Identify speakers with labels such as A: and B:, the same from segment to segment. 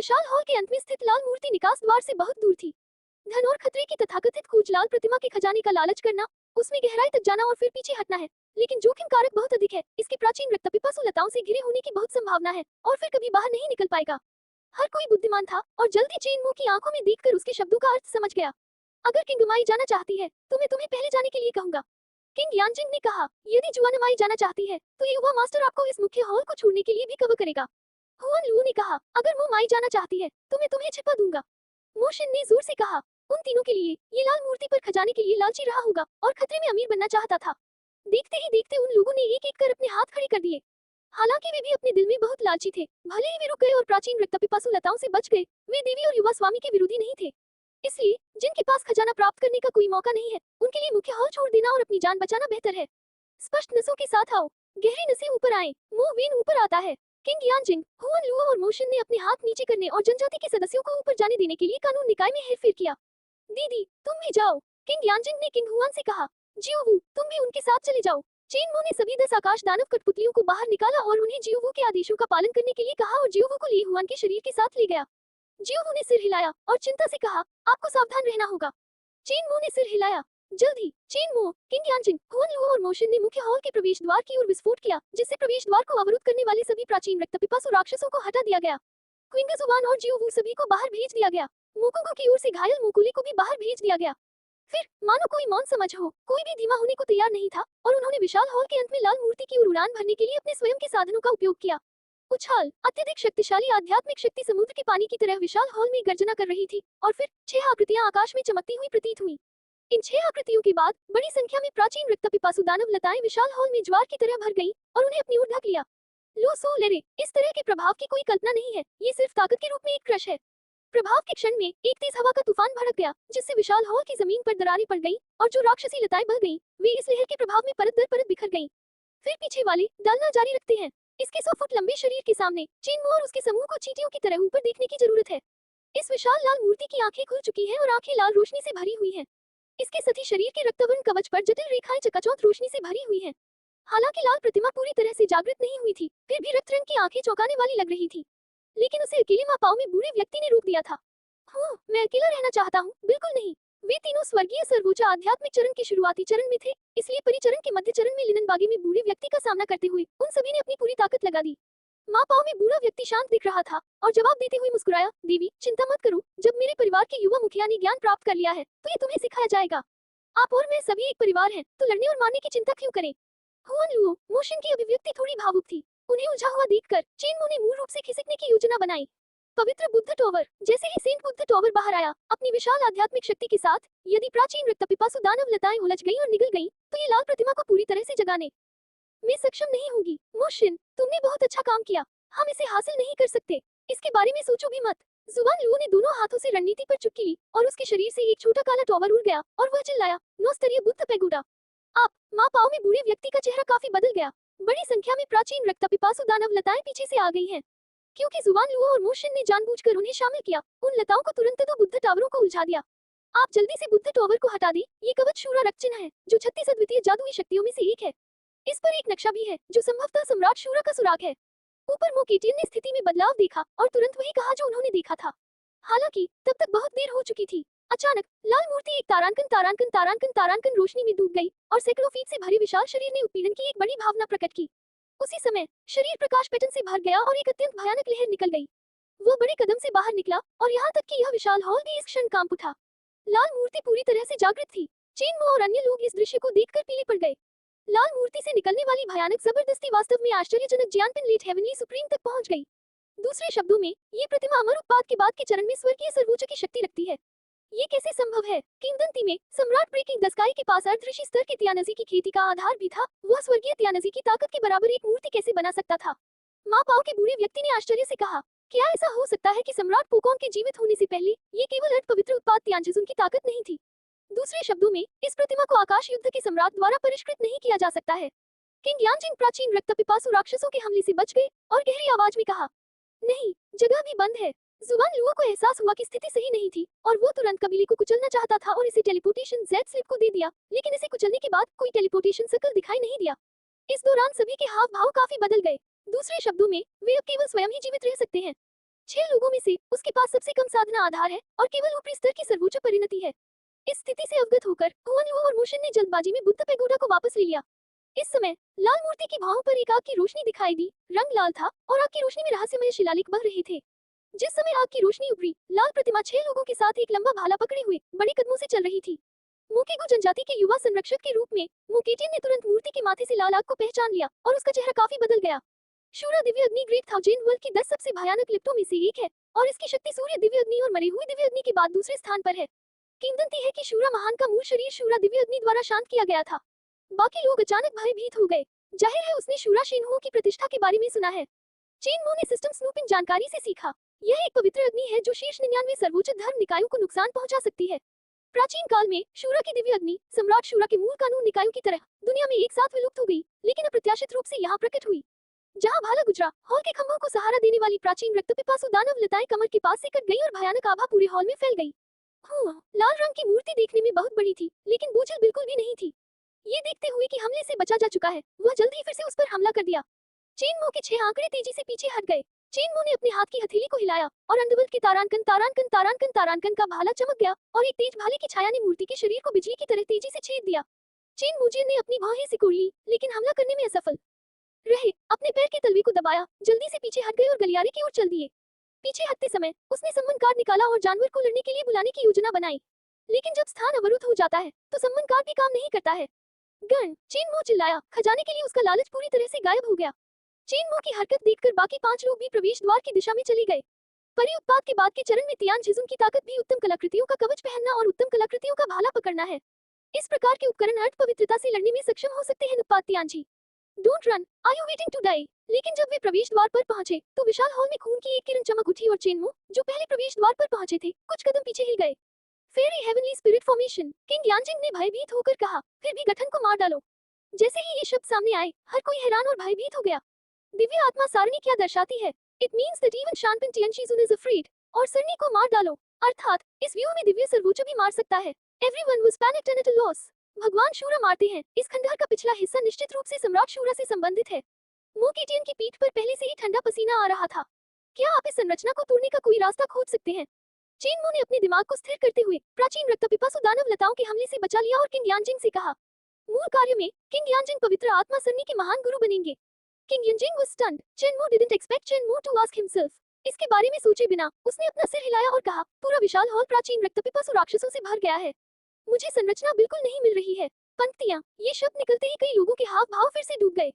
A: विशाल hall के अंत में स्थित लाल मूर्ति निकास द्वार से बहुत दूर थी। धन और खतरे की तथाकथित खोज लाल प्रतिमा के खजाने का लालच करना, उसमें गहराई तक जाना और फिर पीछे हटना है, लेकिन जोखिम कारक बहुत अधिक है। इसके प्राचीन रक्तपिपासु लताओं से घिरे होने की बहुत संभावना है और फिर कभी बाहर नहीं निकल पाएगा। हर कोई बुद्धिमान था और जल्द ही चेन मू की आंखों में देखकर उसके शब्दों का अर्थ समझ गया। अगर किंगमाई जाना चाहती है तो मैं तुम्हें पहले जाने के लिए कहूंगा, किंग यानजिंग ने कहा। यदि जुआनमाई जाना चाहती है तो ये युवा मास्टर आपको इस मुख्य हॉल को छोड़ने के लिए भी कवर करेगा। हुआन लू ने कहा, अगर मो माई जाना चाहती है तो मैं तुम्हें छिपा दूंगा। मोशन ने जोर से कहा, उन तीनों के लिए ये लाल मूर्ति पर खजाने के लिए लालची रहा होगा और खतरे में अमीर बनना चाहता था। देखते ही देखते उन लोगों ने एक एक कर अपने हाथ खड़े कर दिए। हालांकि वे भी अपने दिल में बहुत लालची थे। भले ही वे रुक गए और प्राचीन रक्तपिपासु लताओं से बच गए, वे देवी और युवा स्वामी के विरोधी नहीं थे। इसलिए जिनके पास खजाना प्राप्त करने का कोई मौका नहीं है, उनके लिए मुख्य हॉल छोड़ देना और अपनी जान बचाना बेहतर है। स्पष्ट नसों के साथ आओ, गहरी नसें ऊपर आए, मुंह वेन ऊपर आता है। किंग यानजिंग, हुआन लुओ और मोशन ने अपने हाथ नीचे करने और जनजाति के सदस्यों को ऊपर जाने देने के लिए कानून निकाय में हेरफेर किया। दीदी, तुम भी जाओ, किंग यानजिंग ने किंग हुआन से कहा। जियोवू, तुम भी उनके साथ चले जाओ। चेन मो ने सभी 10 आकाश दानव कठपुतलियों को बाहर निकाला और उन्हें जियोवू के आदेशों का पालन करने के लिए कहा और जियोवू को ली हुआन के शरीर के साथ ले गया। जियोवू ने सिर हिलाया और चिंता से कहा, आपको सावधान रहना होगा। चेन मो ने सिर हिलाया। जल्द ही चेन मो, किंग यानजिंग, हुआन लुओ और मोशन ने मुख्य हॉल के प्रवेश द्वार की ओर विस्फोट किया, जिससे प्रवेश द्वार को अवरुद्ध करने वाले सभी प्राचीन रक्तपिपासु राक्षसों को हटा दिया गया। क्विंगजुआन और जियोवू सभी को बाहर भेज दिया गया। मोकोंगो की ओर से घायल मोकुले को भी बाहर भेज दिया गया। फिर मानो कोई मौन समझ हो, कोई भी धीमा होने को तैयार नहीं था और उन्होंने विशाल हॉल के अंत में लाल मूर्ति की ओर उड़ान भरने के लिए अपने स्वयं के साधनों का उपयोग किया। उछाल, अत्यधिक शक्तिशाली आध्यात्मिक शक्ति समुद्र के पानी की तरह विशाल हॉल में गर्जना कर रही थी और फिर 6 आकृतियां आकाश में चमकती हुई प्रतीत हुई। इन 6 आकृतियों के बाद बड़ी संख्या में प्राचीन रक्तपिपासु दानव लताएं विशाल हॉल में ज्वार की तरह भर गईं और उन्हें अपनी ओर ढक लिया। लो सो लेरे, इस तरह के प्रभाव की कोई कल्पना नहीं है, ये सिर्फ ताकत के रूप में एक क्रश है। प्रभाव के क्षण में एक तेज हवा का तूफान भड़क गया, जिससे विशाल हॉल की जमीन पर दरारें पड़ गईं और जो राक्षसी लताएं बह गईं, वे इस लहर के प्रभाव में परत दर परत बिखर गईं। फिर पीछे वाले डालना जारी रखते हैं। इसके 100 फुट लंबे शरीर के सामने चेन मो और उसके समूह को चींटियों की तरह ऊपर देखने की जरूरत है। इस विशाल लाल मूर्ति की आंखें खुल चुकी हैं और आंखें लाल रोशनी से भरी हुई हैं। इसके सती शरीर के रक्तवर्ण कवच पर जटिल रेखाएं चकाचौंध रोशनी से भरी हुई हैं। हालांकि लाल प्रतिमा पूरी तरह से जागृत नहीं हुई थी, फिर भी रक्त रंग की आंखें चौंकाने वाली लग रही थी। लेकिन उसे अकेले मापाओं में बूढ़े व्यक्ति ने रोक दिया था। मैं अकेला रहना चाहता हूँ, बिल्कुल नहीं। वे तीनों स्वर्गीय सर्वोच्च आध्यात्मिक चरण के शुरुआती चरण में थे, इसलिए परिचरण के मध्य चरण में लिनन बागी में बूढ़े व्यक्ति का सामना करते हुए उन सभी ने अपनी पूरी ताकत लगा दी। माँ पाओ में बूढ़ा व्यक्ति शांत दिख रहा था और जवाब देते हुए मुस्कुराया, देवी चिंता मत करो, जब मेरे परिवार के युवा मुखिया ने ज्ञान प्राप्त कर लिया है तो ये तुम्हें सिखाया जाएगा। आप और मैं सभी एक परिवार हैं, तो लड़ने और मारने की चिंता क्यों करें। हुआन लुओ, मोशन की अभिव्यक्ति थोड़ी भावुक थी। उन्हें उलझा हुआ देखकर चेन मो ने मूल रूप से खिसकने की योजना बनाई। पवित्र बुद्ध टॉवर, जैसे ही सेंट बुद्ध टॉवर बाहर आया अपनी विशाल आध्यात्मिक शक्ति के साथ, यदि प्राचीन रक्तपिपासु दानव लताएं उलझ गईं और निगल गईं, तो ये लाल प्रतिमा को पूरी तरह से जगाने में सक्षम नहीं होगी। मोशन, तुमने बहुत अच्छा काम किया, हम इसे हासिल नहीं कर सकते, इसके बारे में सोचो भी मत। जुबान लुओ ने दोनों हाथों से रणनीति पर चुटकी ली और उसके शरीर से एक छोटा काला टॉवर उड़ गया और वह चिल्लाया, 9 स्तरीय बुद्ध पैगोडा। आप माँ पाओ में बूढ़े व्यक्ति का चेहरा काफी बदल गया। बड़ी संख्या में प्राचीन रक्तपिपासु दानव लताएं पीछे से आ गई हैं। क्योंकि जुबान लुओ और मोशन ने जानबूझकर उन्हें शामिल किया, उन लताओं को तुरंत दो बुद्ध टावरों को उलझा दिया। आप जल्दी से बुद्ध टॉवर को हटा दें, ये कवच शूरा रक्त चिन्ह है, जो 36 अद्वितीय जादुई शक्तियों में से एक है। इस पर एक नक्शा भी है, जो संभवतः सम्राट शूरा का सुराग है। ऊपर मोकेटियन ने स्थिति में बदलाव देखा और तुरंत वही कहा जो उन्होंने देखा था। हालांकि तब तक बहुत देर हो चुकी थी। अचानक लाल मूर्ति एक तारांकन तारांकन तारांकन तारांकन रोशनी में डूब गई और सैकड़ों फीट से भरे विशाल शरीर ने उत्पीड़न की एक बड़ी भावना प्रकट की। उसी समय शरीर प्रकाश पैटर्न से भर गया और एक अत्यंत भयानक लहर निकल गई। वो बड़े कदम से बाहर निकला और यहाँ तक कि यह विशाल हॉल भी इस क्षण कांप उठा। लाल मूर्ति पूरी तरह से जागृत थी। चेन मो और अन्य लोग इस दृश्य को देखकर पीले पड़ गए। लाल मूर्ति से निकलने वाली भयानक जबरदस्ती वास्तव में आश्चर्यजनक ज्ञानपिन लेट हेवनली सुप्रीम तक पहुंच गई। दूसरे शब्दों में, ये प्रतिमा अमर उत्पाद के बाद के चरण में स्वर्गीय सर्वोच्च की शक्ति रखती है। ये कैसे संभव है? किंगदंती में सम्राट ब्रेकिंग द स्काई के पास अर्धऋषि स्तर की तियानजी की खेती का आधार भी था। वह स्वर्गीय तियानजी की ताकत के बराबर एक मूर्ति कैसे बना सकता था? माँ पाओ के बूढ़े व्यक्ति ने आश्चर्य से कहा, क्या ऐसा हो सकता है कि सम्राट पोकोंग के जीवित होने से पहले ये केवल अर्ध पवित्र उत्पाद तियानजुन की ताकत नहीं थी? दूसरे शब्दों में, इस प्रतिमा को आकाश युद्ध के सम्राट द्वारा परिष्कृत नहीं किया जा सकता है। किंग यानजिंग प्राचीन रक्तपिपासु राक्षसों के हमले से बच गए और गहरी आवाज में कहा, नहीं, जगह भी बंद है। जुबान लुओ को एहसास हुआ कि स्थिति सही नहीं थी और वो तुरंत कबीले को कुचलना चाहता था और इसे टेलीपोर्टेशन जेड स्लिप को दे दिया, लेकिन इसे कुचलने के बाद कोई टेलीपोर्टेशन सर्कल दिखाई नहीं दिया। इस दौरान सभी के हाव भाव काफी बदल गए। दूसरे शब्दों में, वे अब केवल स्वयं ही जीवित रह सकते हैं। 6 लोगों में से उसके पास सबसे कम साधना आधार है और केवल ऊपरी स्तर की सर्वोच्च परिणति है। इस स्थिति से अवगत होकर हुआन लू और मोशन ने जल्दबाजी में बुद्ध पेगोडा को वापस ले लिया। इस समय लाल मूर्ति की भौहों पर एक आग की रोशनी दिखाई दी। रंग लाल था और आग की रोशनी में रहस्यमय शिलालेख बह रहे थे। जिस समय आग की रोशनी उभरी, लाल प्रतिमा 6 लोगों के साथ एक लंबा भाला पकड़े हुए बड़े कदमों से चल रही थी। मोकेगु जनजाति के युवा संरक्षक के रूप में मोकेटियन ने तुरंत मूर्ति के माथे से लाल आग को पहचान लिया और उसका चेहरा काफी बदल गया। शूरा दिव्य अग्नि ग्रेट थाउजेंड वर्ल्ड की 10 सबसे भयानक लिप्टों में से एक है और इसकी शक्ति सूर्य दिव्य अग्नि और मरे हुए दिव्य अग्नि के बाद दूसरे स्थान पर है। किंवदंती है कि शूरा महान का मूल शरीर शूरा दिव्य अग्नि द्वारा शांत किया गया था। बाकी लोग अचानक भयभीत हो गए। जाहिर है उसने शूरा शेनहुओं की प्रतिष्ठा के बारे में सुना है। चेनमो ने सिस्टम स्नूपिंग जानकारी से सीखा। यह एक पवित्र अग्नि है जो शीर्ष 99 सर्वोच्च धर्म निकायों को नुकसान पहुंचा सकती है। प्राचीन काल में शूरा की दिव्य अग्नि सम्राट शूरा के मूल कानून निकायों की तरह दुनिया में एक साथ विलुप्त हो गई, लेकिन अप्रत्याशित रूप से यहाँ प्रकट हुई। जहाँ भाला गुजरा, हॉल के खंभों को सहारा देने वाली प्राचीन रक्तपिपासु दानव लताएं कमर के पास से कट गई और भयानक आभा पूरे हॉल में फैल गई। लाल रंग की मूर्ति देखने में बहुत बड़ी थी, लेकिन बोझिल बिल्कुल भी नहीं थी। ये देखते हुए कि हमले से बचा जा चुका है, वह जल्द ही फिर से उस पर हमला कर दिया। चेनमो के 6 आंकड़े तेजी से पीछे हट गए। चेनमो ने अपने हाथ की हथेली को हिलाया और अंडरवर्ल्ड के तारांकन तारांकन तारांकन तारांकन का भाला चमक गया और एक तेज भाले की छाया ने मूर्ति के शरीर को बिजली की तरह तेजी से छेद दिया। चेनमोजिन ने अपनी भौहें सिकोड़ ली, लेकिन हमला करने में असफल रहे। अपने पैर के तलवे को दबाया, जल्दी से पीछे हट गए और गलियारे की ओर चल दिए। पीछे हटते समय उसने सम्मन कार्ड निकाला और जानवर को लड़ने के लिए बुलाने की योजना बनाई, लेकिन जब स्थान अवरुद्ध हो जाता है तो सम्मन कार्ड भी काम नहीं करता है। गन, चेनमो चिल्लाया। खजाने के लिए उसका लालच पूरी तरह से गायब हो गया। चेनमो की हरकत देखकर बाकी 5 लोग भी प्रवेश द्वार की दिशा में चले गए। परी उत्पाद के बाद के चरण में तियान झिजुन की ताकत भी उत्तम कलाकृतियों का कवच पहनना और उत्तम कलाकृतियों का भाला पकड़ना है। इस प्रकार के उपकरण अर्थ पवित्रता से लड़ने में सक्षम हो सकते हैं। उत्पाद Tianzhi, don't run, are you waiting to die? लेकिन जब वे प्रवेश द्वार पर पहुंचे तो विशाल हॉल में खून की एक किरण चमक उठी और चेनमो, जो पहले प्रवेश द्वार पर पहुंचे थे, कुछ कदम पीछे हिल गए। फेरी हेवनली स्पिरिट फॉर्मेशन, किंग यानजिंग ने भयभीत होकर कहा, फिर भी गठन को मार डालो। जैसे ही ये शब्द सामने आए, हर कोई हैरान और भयभीत हो गया। दिव्य आत्मा सारणी क्या दर्शाती है? It means that even Shanpin Tianshijun is afraid. और सरणी को मार डालो, अर्थात इस व्यू में दिव्य सर्वोच्च भी मार सकता है। Everyone was panicked and at a loss. भगवान शूरा मारते हैं। इस खंडहर का पिछला हिस्सा निश्चित रूप से सम्राट शूरा से संबंधित है। मोकेटियन की पीठ पर पहले से ही ठंडा पसीना आ रहा था। क्या आप इस संरचना को तोड़ने का कोई रास्ता खोज सकते हैं? चेनमो ने अपने दिमाग को स्थिर करते हुए प्राचीन रक्तपिपासु दानव लताओं के हमले से बचा लिया और किंग यानजिंग से कहा, मूल कार्य में किंग यानजिंग पवित्र आत्मा सरणी के महान गुरु बनेंगे। King Yanjing was stunned. Chenmo didn't expect Chenmo to ask himself. इसके बारे में सोचे बिना उसने अपना सिर हिलाया और कहा, पूरा विशाल हॉल प्राचीन रक्तपिपासु राक्षसों से भर गया है। मुझे संरचना बिल्कुल नहीं मिल रही है। पंक्तियां, ये शब्द निकलते ही कई लोगों के हाव भाव फिर से डूब गए।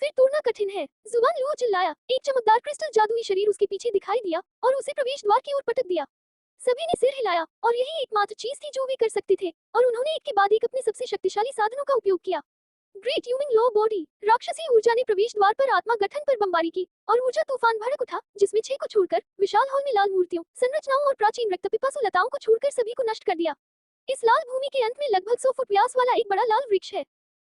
A: फिर तोड़ना कठिन है, जुबान लुओ चिल्लाया। एक चमकदार क्रिस्टल जादुई शरीर उसके पीछे दिखाई दिया और उसे प्रवेश द्वार की ओर पटक दिया। सभी ने सिर हिलाया और यही एकमात्र चीज थी जो वे कर सकते थे, और उन्होंने एक के बाद एक अपने सबसे शक्तिशाली साधनों का उपयोग किया। ग्रेट ह्यूमिंग लो बॉडी, राक्षसी ऊर्जा ने प्रवेश द्वार पर आत्मा गठन पर बमबारी की और ऊर्जा तूफान भड़क उठा, जिसमें 6 को छोड़कर विशाल हॉल में लाल मूर्तियों, संरचनाओं और प्राचीन रक्तपिपासु लताओं को छोड़कर सभी को नष्ट कर दिया। इस लाल भूमि के अंत में लगभग 100 फुट व्यास वाला एक बड़ा लाल वृक्ष है।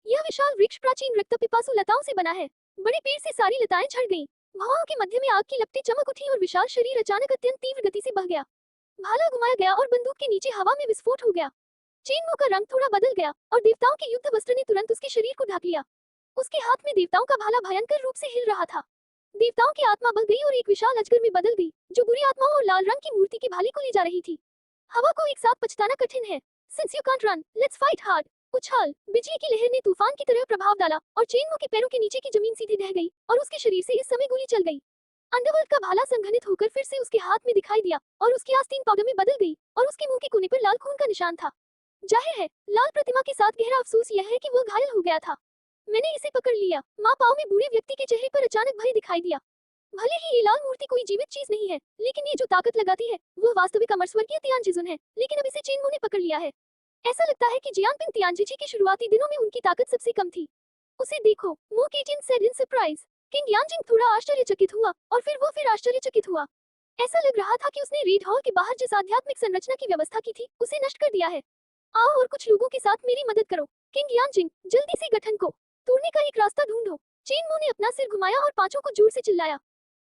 A: यह विशाल वृक्ष प्राचीन रक्तपिपासु लताओं से बना है। बड़े पेड़ से सारी लताएं झड़ गईं। भौहों के मध्य में आग की लपटें चमक उठी और विशाल शरीर अचानक अत्यंत तीव्र गति से बह गया। भाला घुमाया गया और बंदूक के नीचे हवा में विस्फोट हो गया। चेनमो का रंग थोड़ा बदल गया और देवताओं के युद्ध वस्त्र ने तुरंत उसके शरीर को ढक लिया। उसके हाथ में देवताओं का भाला भयंकर रूप से हिल रहा था। देवताओं की आत्मा बह गई और एक विशाल अजगर में बदल गई, जो बुरी आत्माओं और लाल रंग की मूर्ति के भाले को ले जा रही थी। हवा को एक साथ पछताना कठिन है। Since you can't run, let's fight hard. उछाल, बिजली की लहर ने तूफान की तरह प्रभाव डाला और चेनमो के पैरों के नीचे की जमीन सीधी ढह गई और उसके शरीर से इस समय गोली चल गई। अंडरवर्ल्ड का भाला संघनित होकर फिर से उसके हाथ में दिखाई दिया और उसकी आस्तीन पाउडर में बदल गई और उसके मुंह के कोने पर लाल खून का निशान था। जाहिर है, लाल प्रतिमा के साथ गहरा अफसोस यह है कि वह घायल हो गया था। मैंने इसे पकड़ लिया। माँ पाओ में बूढ़े व्यक्ति के चेहरे पर अचानक भय दिखाई दिया। भले ही ये लाल मूर्ति कोई जीवित चीज नहीं है, लेकिन ये जो ताकत लगाती है वह वास्तविक अमरस्वर्गीय तियानजिजुन है, लेकिन अब इसे चेनमो ने पकड़ लिया है। ऐसा लगता है कि जियांगपिंग तियानजीजी के शुरुआती दिनों में उनकी ताकत सबसे कम थी। उसे देखो, मो केटियन सेड इन सरप्राइज। किंग यानजिंग थोड़ा आश्चर्यचकित हुआ और फिर आश्चर्यचकित हुआ। ऐसा लग रहा था कि उसने रेड हॉल के बाहर जिस आध्यात्मिक संरचना की व्यवस्था की थी, उसे नष्ट कर दिया है। आओ और कुछ लोगों के साथ मेरी मदद करो। किंग यानजिंग, जल्दी से गठन को तोड़ने का एक रास्ता ढूंढो। चेनमो ने अपना सिर घुमाया और पांचों को जोर से चिल्लाया।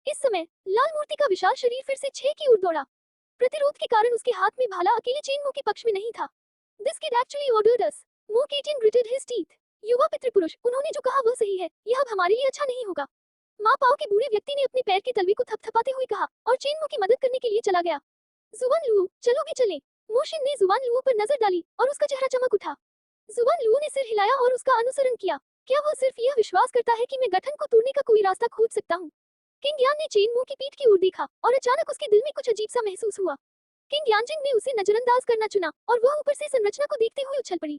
A: इस समय लाल मूर्ति का विशाल शरीर फिर से 6 की ओर दौड़ा। प्रतिरोध के कारण उसके हाथ में भाला अकेले चेनमो के पक्ष में नहीं था। This kid actually ordered us. Mo Keating gritted his teeth. युवा पितृपुरुष, उन्होंने जो कहा वह सही है। यह अब हमारे लिए अच्छा नहीं होगा। माँ पाओ के बूढ़े व्यक्ति ने अपने पैर के तलवे को थपथपाते हुए कहा और चेनमो की मदद करने के लिए चला गया। जुवान लुओ, चलो भी चले। मोशिन ने जुवान लुओ पर नजर डाली और उसका चेहरा चमक उठा। जुवान लुओ ने सिर हिलाया और उसका अनुसरण किया। क्या वह सिर्फ यह विश्वास करता है कि मैं गठन को तोड़ने का कोई रास्ता खोज सकता हूँ? किंग यान ने चेनमो की पीठ की ओर देखा और अचानक उसके दिल में कुछ अजीब सा महसूस हुआ। किंग यानजिंग ने उसे नजरअंदाज करना चुना और वह ऊपर से संरचना को देखते हुए उछल पड़ी।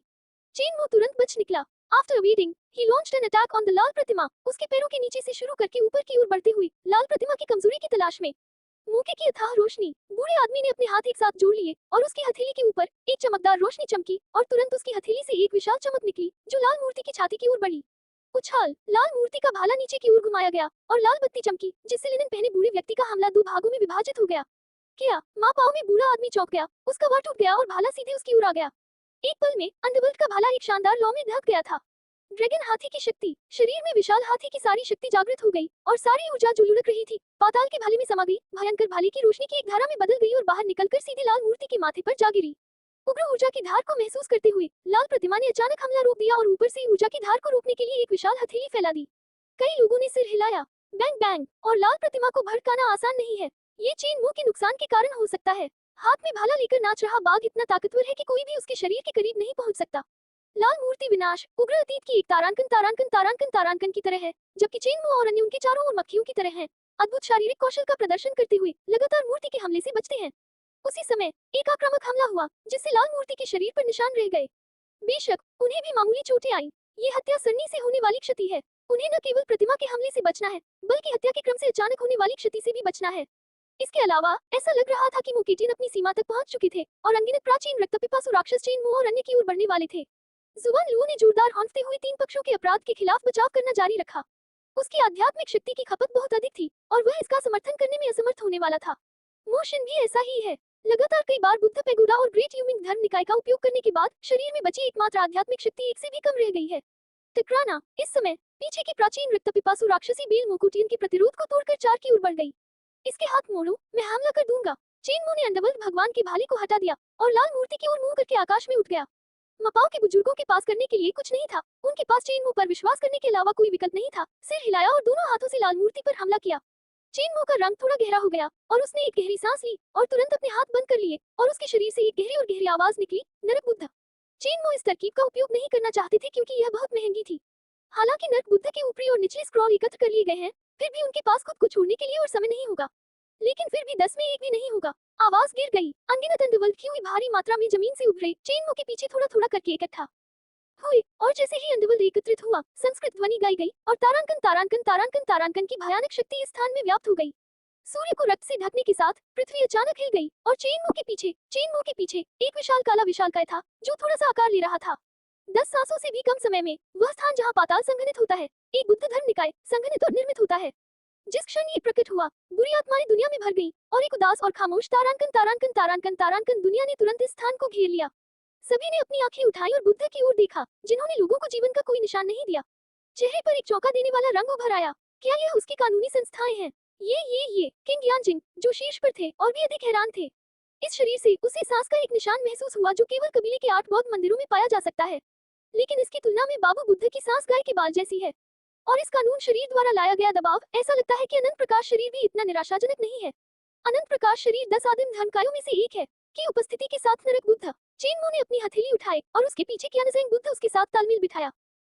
A: चेनमो तुरंत बच निकला। After reading, he launched an attack on the लाल प्रतिमा, उसके पैरों के नीचे से शुरू करके ऊपर की ओर बढ़ते हुए लाल प्रतिमा की कमजोरी की तलाश में। मौके की अथाह रोशनी। बूढ़े आदमी ने अपने हाथ एक साथ जोड़ लिए और उसकी हथेली के ऊपर एक चमकदार रोशनी चमकी और तुरंत उसकी हथेली से एक विशाल चमक निकली जो लाल मूर्ति की छाती की ओर बढ़ी। उछाल, लाल मूर्ति का भाला नीचे की ओर घुमाया गया और लाल बत्ती चमकी जिससे लिनन पहने बूढ़े व्यक्ति का हमला दो भागों में विभाजित हो गया। क्या माँ पाओ में बूढ़ा आदमी चौंक गया, उसका वार टूट गया और भाला सीधे उसकी ओर आ गया। एक पल में अंडरवर्ल्ड का भाला एक शानदार लौ में ढक गया था। ड्रैगन हाथी की शक्ति। शरीर में विशाल हाथी की सारी शक्ति जागृत हो गई और सारी ऊर्जा जो लुढ़क रही थी पाताल के भाले में समा गई। भयंकर भाले की रोशनी की एक धारा में बदल गई और बाहर निकलकर सीधे लाल मूर्ति के माथे पर जा गिरी। उग्र ऊर्जा की धार को महसूस करते हुए लाल प्रतिमा ने अचानक हमला रोक दिया और ऊपर से ऊर्जा की धार को रोकने के लिए एक विशाल हथेली फैला दी। कई लोगों ने सिर हिलाया। बैंग बैंग, और लाल प्रतिमा को भड़काना आसान नहीं है। ये चेनमो के नुकसान के कारण हो सकता है। हाथ में भाला लेकर नाच रहा बाघ इतना ताकतवर है कि कोई भी उसके शरीर के करीब नहीं पहुंच सकता। लाल मूर्ति विनाश, उग्र अतीत की एक तारांकन तारांकन तारांकन तारांकन की तरह है, जबकि चेनमो और अन्य उनके चारों ओर मक्खियों की तरह हैं, अद्भुत शारीरिक कौशल का प्रदर्शन करते हुए लगातार मूर्ति के हमले से बचते हैं। उसी समय एक आक्रामक हमला हुआ जिससे लाल मूर्ति के शरीर पर निशान रह गए। बेशक उन्हें भी मामूली चोटें आईं। ये हत्या सरनी से होने वाली क्षति है। उन्हें न केवल प्रतिमा के हमले से बचना है बल्कि हत्या के क्रम से अचानक होने वाली क्षति से भी बचना है। इसके अलावा ऐसा लग रहा था कि मोकेटिन अपनी सीमा तक पहुंच चुके थे और अनगिनत प्राचीन रक्तपिपासु राक्षस चेनमो और अन्य की ओर बढ़ने वाले थे। जुबान लुओ ने जोरदार हौंकते हुए तीन पक्षों के अपराध के खिलाफ बचाव करना जारी रखा। उसकी आध्यात्मिक शक्ति की खपत बहुत अधिक थी और वह इसका समर्थन करने में असमर्थ होने वाला था। मोशन भी ऐसा ही है। लगातार कई बार बुद्ध पेगोडा और ग्रेट यूमिंग धर्म निकाय का उपयोग करने के बाद शरीर में बची एकमात्र आध्यात्मिक शक्ति एक से भी कम रह गई है। टकराना। इस समय पीछे की प्राचीन रक्तपिपासु राक्षसी बेल मोकुटियन के प्रतिरोध को तोड़कर चार की ओर बढ़ गई। इसके हाथ मोड़ो, मैं हमला कर दूंगा। चेनमो ने अंडरवर्ल्ड भगवान के भाले को हटा दिया और लाल मूर्ति की ओर मुंह करके आकाश में उठ गया। मपाओ के बुजुर्गों के पास करने के लिए कुछ नहीं था। उनके पास चेनमो पर विश्वास करने के अलावा कोई विकल्प नहीं था। सिर हिलाया और दोनों हाथों से लाल मूर्ति पर हमला किया। चेनमो का रंग थोड़ा गहरा हो गया और उसने एक गहरी सांस ली और तुरंत अपने हाथ बंद कर लिए और उसके शरीर से एक गहरी और गहरी आवाज निकली, नरक बुद्ध। चेनमो इस तरकीब का उपयोग नहीं करना चाहते थे क्योंकि यह बहुत महंगी थी। हालांकि नरक बुद्ध के ऊपरी और निचले स्क्रॉल एकत्र कर लिए गए हैं, फिर भी उनके पास खुद को छोड़ने के लिए और समय नहीं होगा। लेकिन फिर भी 10 में एक भी नहीं होगा। आवाज गिर गई। अनगिनत अंडरवर्ल्ड की हुई भारी मात्रा में जमीन से उभरे चेनमो के पीछे थोड़ा थोड़ा करके इकट्ठा हुए और जैसे ही अंडरवर्ल्ड एकत्रित हुआ संस्कृत ध्वनि गाई गई और तारांकन तारांकन तारांकन तारांकन की भयानक शक्ति इस स्थान में व्याप्त हो गई। सूर्य को रक्त से ढकने के साथ पृथ्वी अचानक हिल गई और चेनमो के पीछे एक विशाल काला विशालकाय था जो थोड़ा सा आकार ले रहा था। 10 सांसों से भी कम समय में वह स्थान जहाँ पाताल संघनित होता है, एक बुद्ध धर्म निकाय संघनित और निर्मित होता है। जिस क्षण ये प्रकट हुआ, बुरी आत्माएं दुनिया में भर गई और एक उदास और खामोश तारांकन तारांकन तारांकन तारांकन दुनिया ने तुरंत इस स्थान को घेर लिया। सभी ने अपनी आंखें उठाई और बुद्ध की ओर देखा, जिन्होंने लोगों को जीवन का कोई निशान नहीं दिया। चेहरे पर एक चौंका देने वाला रंग उभर आया। क्या यह उसकी कानूनी संस्थाएं हैं? ये किंग यानजिंग जो शीर्ष पर थे और भी अधिक हैरान थे। इस शरीर से उसे सांस का एक निशान महसूस हुआ जो केवल कबीले के 8 बौद्ध मंदिरों में पाया जा सकता है, लेकिन इसकी तुलना में बाबू बुद्ध की सांस गाय के बाल जैसी है। और इस कानून शरीर द्वारा लाया गया दबाव, ऐसा लगता है कि अनंत प्रकाश शरीर भी इतना निराशाजनक नहीं है। अनंत प्रकाश शरीर 10 आदिम धर्मकायों में से एक है की उपस्थिति के साथ नरक बुद्ध। चेनमो ने अपनी हथेली उठाई और उसके पीछे क्यानज़ेंग बुद्ध उसके साथ तालमेल बिठाया।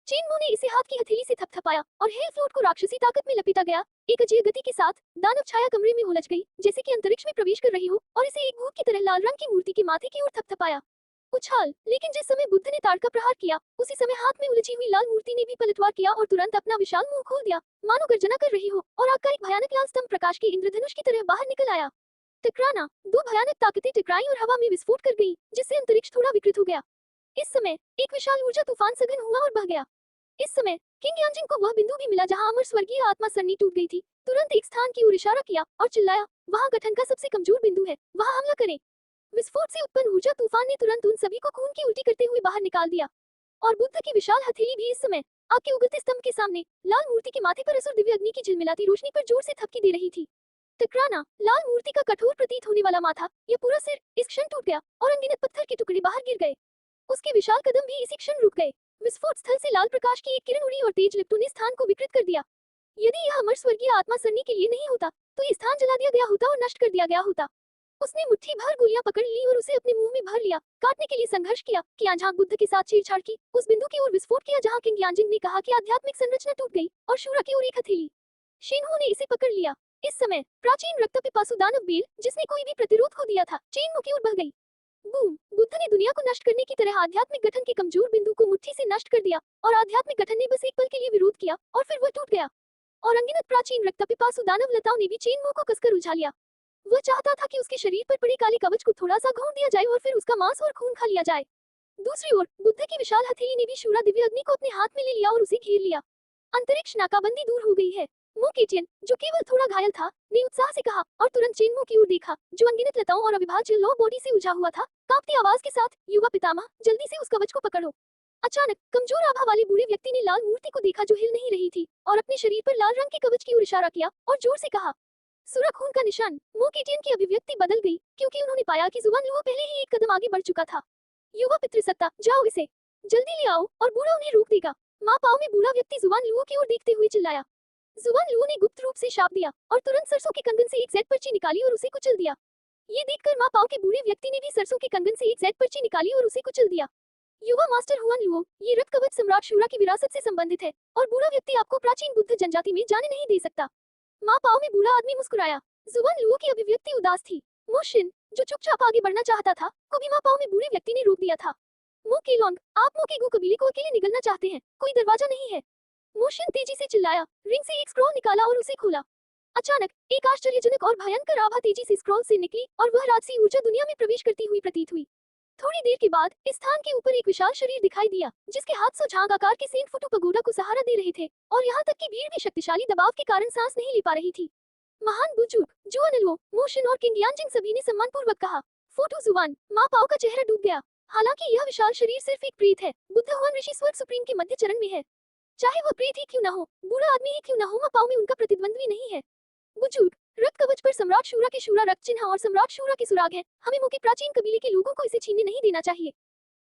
A: चेनमो ने इसे हाथ की हथेली से थपथपाया और हेल फ्लोट को राक्षसी ताकत में लपेटा गया। एक अजीब गति के साथ दानव छाया कमरे में उलझ गई जैसे कि अंतरिक्ष में प्रवेश कर रही हो और इसे एक भूत की तरह लाल रंग की मूर्ति के माथे की ओर थपथपाया। उछाल। लेकिन जिस समय बुद्ध ने ताड़ का प्रहार किया, उसी समय हाथ में उलझी हुई लाल मूर्ति ने भी पलटवार किया और तुरंत अपना विशाल मुंह खोल दिया, मानो गर्जना कर रही हो, और आग का एक भयानक लाल स्तंभ प्रकाश के इंद्रधनुष की तरह बाहर निकल आया। टकराना। दो भयानक ताकतें टकराई और हवा में विस्फोट कर गई, जिससे अंतरिक्ष थोड़ा विकृत हो गया। इस समय एक विशाल ऊर्जा तूफान सघन हुआ और बह गया। इस समय किंग यानजिंग को वह बिंदु भी मिला जहां अमर स्वर्गीय आत्मा सरनी टूट गई थी। तुरंत एक स्थान की ओर इशारा किया और चिल्लाया, वहां गठन का सबसे कमजोर बिंदु है, वहां हमला करें। विस्फोट से उत्पन्न ऊर्जा तूफान ने तुरंत उन सभी को खून की उल्टी करते हुए बाहर निकाल दिया और बुद्ध की विशाल हथेली भी इस समय आग के उगलते स्तंभ के सामने लाल मूर्ति के माथे पर असुर दिव्य अग्नि की झिलमिलाती रोशनी पर जोर से थपकी दे रही थी। टकराना। लाल मूर्ति का कठोर प्रतीत होने वाला माथा, यह पूरा सिर इस क्षण टूट गया और अनगिनत पत्थर के टुकड़े बाहर गिर गए। उसके विशाल कदम भी इसी क्षण रुक गए। विस्फोट स्थल से लाल प्रकाश की एक किरण उड़ी और तेज लिप्टों ने स्थान को विकृत कर दिया। यदि यह अमर स्वर्गीय आत्मा सरनी के लिए नहीं होता तो ये स्थान जला दिया गया होता और नष्ट कर दिया गया होता। उसने मुट्ठी भर गोलियां पकड़ ली और उसे अपने मुंह में भर लिया। काटने के लिए संघर्ष किया, कियांझांग बुद्ध के साथ छेड़छाड़ की, उस बिंदु की ओर विस्फोट किया जहां किंग यांजिंग ने कहा कि आध्यात्मिक संरचना टूट गई और शूरा की ओर एक हथेली। शिन्हो ने इसे पकड़ लिया। इस समय प्राचीन रक्त पिपासु दानव बेल, जिसने कोई भी प्रतिरोध खो दिया था, चेन की ओर बह गई। बूम! बुद्ध ने दुनिया को नष्ट करने की तरह आध्यात्मिक गठन के कमजोर बिंदु को मुट्ठी से नष्ट कर दिया और आध्यात्मिक गठन ने बस एक पल के लिए विरोध किया और फिर वह टूट गया। और अनगिनत प्राचीन रक्त पिपासु दानव लताओं ने भी चेन को कसकर उलझा लिया। वह चाहता था कि उसके शरीर पर पड़े काले कवच को थोड़ा सा घोंट दिया जाए और फिर उसका मांस और खून खा लिया जाए। दूसरी ओर बुद्ध की विशाल हथेली ने भी शूरा दिव्य अग्नि को अपने हाथ में ले लिया और उसे घेर लिया। अंतरिक्ष नाकाबंदी दूर हो गई है। मोकेटियन, जो केवल थोड़ा घायल था, ने उत्साह से कहा और तुरंत चेनमो की ओर देखा, जो अनगिनत लताओं और अविभाज्य लो बॉडी से उलझा हुआ था। कांपती आवाज के साथ, युवा पितामह, जल्दी से उस कवच को पकड़ो। अचानक कमजोर आभा वाले बूढ़े व्यक्ति ने लाल मूर्ति को देखा जो हिल नहीं रही थी और अपने शरीर पर लाल रंग के कवच की ओर इशारा किया और जोर से कहा, सूरा खून का निशान। मोकेटियन की अभिव्यक्ति बदल गई क्योंकि उन्होंने पाया कि जुबान लुओ पहले ही एक कदम आगे बढ़ चुका था। युवा पितृसत्ता, जाओ इसे जल्दी ले आओ और बूढ़ा उन्हें रोक देगा। माँ पाओ में बूढ़ा व्यक्ति जुबान लुओ की ओर देखते हुए चिल्लाया। जुबान लुओ ने गुप्त रूप से शाप दिया और तुरंत सरसों के कंगन से एक जेड पर्ची निकाली और उसे कुचल दिया। ये देखकर माँ पाओ के बूढ़े व्यक्ति ने भी सरसों के कंगन से एक जेड पर्ची निकाली और उसे कुचल दिया। युवा मास्टर हुआन लुओ, ये रक्त कवच सम्राट शूरा की विरासत से संबंधित है और बूढ़ा व्यक्ति आपको प्राचीन बुद्ध जनजाति में जाने नहीं दे सकता। माँ पाओ में बूढ़ा आदमी मुस्कुराया। जुबान लुओ की अभिव्यक्ति उदास थी। मोशिन, जो चुपचाप आगे बढ़ना चाहता था, को भी माँ पाओ में बूढ़े व्यक्ति ने रोक दिया था। मो केलोंग, आप मो के गु कबीले को अकेले निगलना चाहते हैं, कोई दरवाजा नहीं है। मोशिन तेजी से चिल्लाया, रिंग से एक स्क्रॉल निकाला और उसे खोला। अचानक एक आश्चर्यजनक और भयंकर आभा तेजी से स्क्रॉल से निकली और वह राजसी ऊर्जा दुनिया में प्रवेश करती हुई प्रतीत हुई। थोड़ी देर के बाद इस स्थान के ऊपर एक विशाल शरीर दिखाई दिया, जिसके हाथ सौ झांग आकार के सेंट फुटू पगोडा को सहारा दे रहे थे और यहाँ तक कि भीड़ भी शक्तिशाली दबाव के कारण सांस नहीं ले पा रही थी। महान बुजुर्ग, जुआनलो, मोशन और किंग यांजिंग सभी ने सम्मानपूर्वक कहा। फोटो जुआन, माँ पाओ का चेहरा डूब गया। हालांकि यह विशाल शरीर सिर्फ एक प्रेत है, बुद्ध हुआन ऋषि स्वर्ग सुप्रीम के मध्य चरण में है। चाहे वह प्रेत ही क्यों न हो, बूढ़ा आदमी ही क्यों न हो, माँ पाओ में उनका प्रतिद्वंद्वी नहीं है। बुजुर्ग, रक्त कवच पर सम्राट शूरा के शूरा रक्त चिन्ह और सम्राट शूरा के सुराग है। हमें मुके प्राचीन कबीले के लोगों को इसे छीनने नहीं देना चाहिए।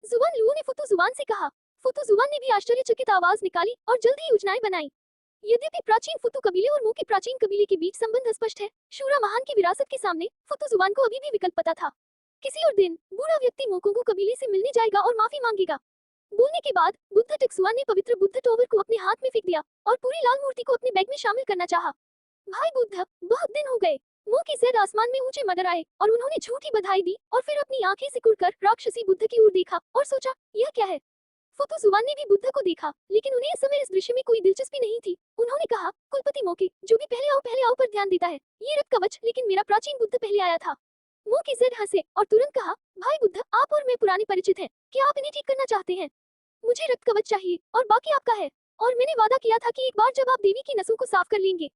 A: जुबान लुओ ने फुतु जुबान से कहा। फुतु जुबान ने भी आश्चर्यचकित आवाज निकाली और जल्द ही योजनाएं बनाई। यद्यपि प्राचीन फुतु कबीले और मुके प्राचीन कबीले के बीच संबंध स्पष्ट है, शूरा महान की विरासत के सामने फुतु जुबान को अभी भी विकल्प पता था। किसी और दिन बूढ़ा व्यक्ति मोकोंगू कबीले से मिलने जाएगा और माफी मांगेगा। बोलने के बाद बुद्ध टक्सुआन ने पवित्र बुद्ध टॉवर को अपने हाथ में फेंक दिया और पूरी लाल मूर्ति को अपने बैग में शामिल करना चाहा। भाई बुद्ध, बहुत दिन हो गए। मुंह की ज़ेड आसमान में ऊंचे मगर आए और उन्होंने झूठी बधाई दी और फिर अपनी आंखें सिकुड़कर राक्षसी बुद्ध की ओर देखा और सोचा, यह क्या है। फुतु जुबान ने भी बुद्ध को देखा, लेकिन उन्हें इस समय इस दृश्य में कोई दिलचस्पी नहीं थी। उन्होंने कहा, कुलपति मोके, जो भी पहले आओ पर ध्यान देता है। ये रक्त कवच, लेकिन मेरा प्राचीन बुद्ध पहले आया था। मोके ज़ेड हंसे और तुरंत कहा, भाई बुद्ध, आप और मैं पुराने परिचित हैं, क्या आप इन्हें ठीक करना चाहते हैं। मुझे रक्त कवच चाहिए और बाकी आपका है, और मैंने वादा किया था कि एक बार जब आप देवी की नसों को साफ कर लेंगे,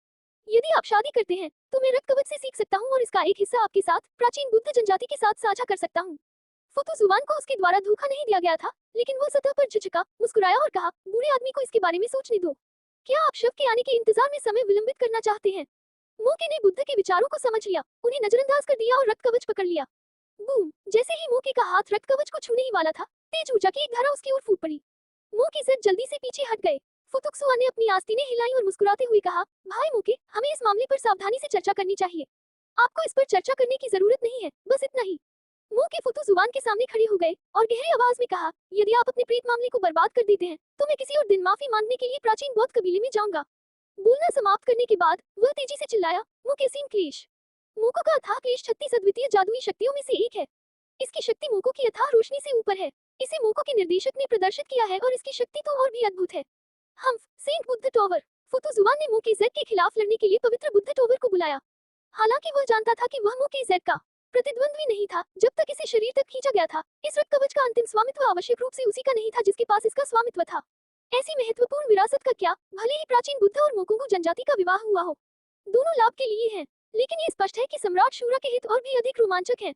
A: यदि आप शादी करते हैं तो मैं रक्त कवच से सीख सकता हूँ और इसका एक हिस्सा आपके साथ प्राचीन बुद्ध जनजाति के साथ साझा कर सकता हूँ। फुतु जुबान को उसके द्वारा धोखा नहीं दिया गया था, लेकिन वह सतह पर झिझका, मुस्कुराया और कहा, बूढ़े आदमी को इसके बारे में सोचने दो। क्या आप शव के आने के इंतजार में समय विलंबित करना चाहते हैं। मोके ने बुद्ध के विचारों को समझ लिया, उन्हें नजरअंदाज कर दिया और रक्त कवच पकड़ लिया। बूम! जैसे ही मोके का हाथ रक्त कवच को छूने ही वाला था, तेज ऊर्जा की एक धारा उसकी ओर फूट पड़ी। मोके ज़ेड जल्दी से पीछे हट गए। फुतुक्सुआ ने अपनी आस्तीनें हिलाई और मुस्कुराते हुए कहा, भाई मोके, हमें इस मामले पर सावधानी से चर्चा करनी चाहिए। आपको इस पर चर्चा करने की जरूरत नहीं है, बस इतना ही। मोके फुतु जुबान के सामने खड़े हो गए और गहरी आवाज में कहा, यदि आप अपने प्रेत मामले को बर्बाद कर देते हैं तो मैं किसी और दिन माफी मांगने के लिए प्राचीन बौद्ध कबीले में जाऊंगा। बोलना समाप्त करने के बाद वह तेजी से चिल्लाया, मुकेसीन क्लेश। मोको का अथाह क्लेश 36 अद्वितीय जादुई शक्तियों में से एक है। इसकी शक्ति मोको की अथाह रोशनी से ऊपर है। इसे मोको के निर्देशक ने प्रदर्शित किया है और इसकी शक्ति तो और भी अद्भुत है। हम सेंट बुद्ध टॉवर। फुतु जुबान ने मोके ज़ेड के खिलाफ लड़ने के लिए पवित्र बुद्ध टॉवर को बुलाया। हालांकि वह जानता था कि वह मोके ज़ेड का प्रतिद्वंद्वी नहीं था जब तक इसे शरीर तक खींचा गया था। इस रक्त कवच का अंतिम स्वामित्व आवश्यक रूप से उसी का नहीं था जिसके पास इसका स्वामित्व था। ऐसी महत्वपूर्ण विरासत का क्या, भले ही प्राचीन बुद्ध और मोकोंगू जनजाति का विवाह हुआ हो, दोनों लाभ के लिए हैं, लेकिन ये स्पष्ट है कि सम्राट शूरा के हित और भी अधिक रोमांचक हैं।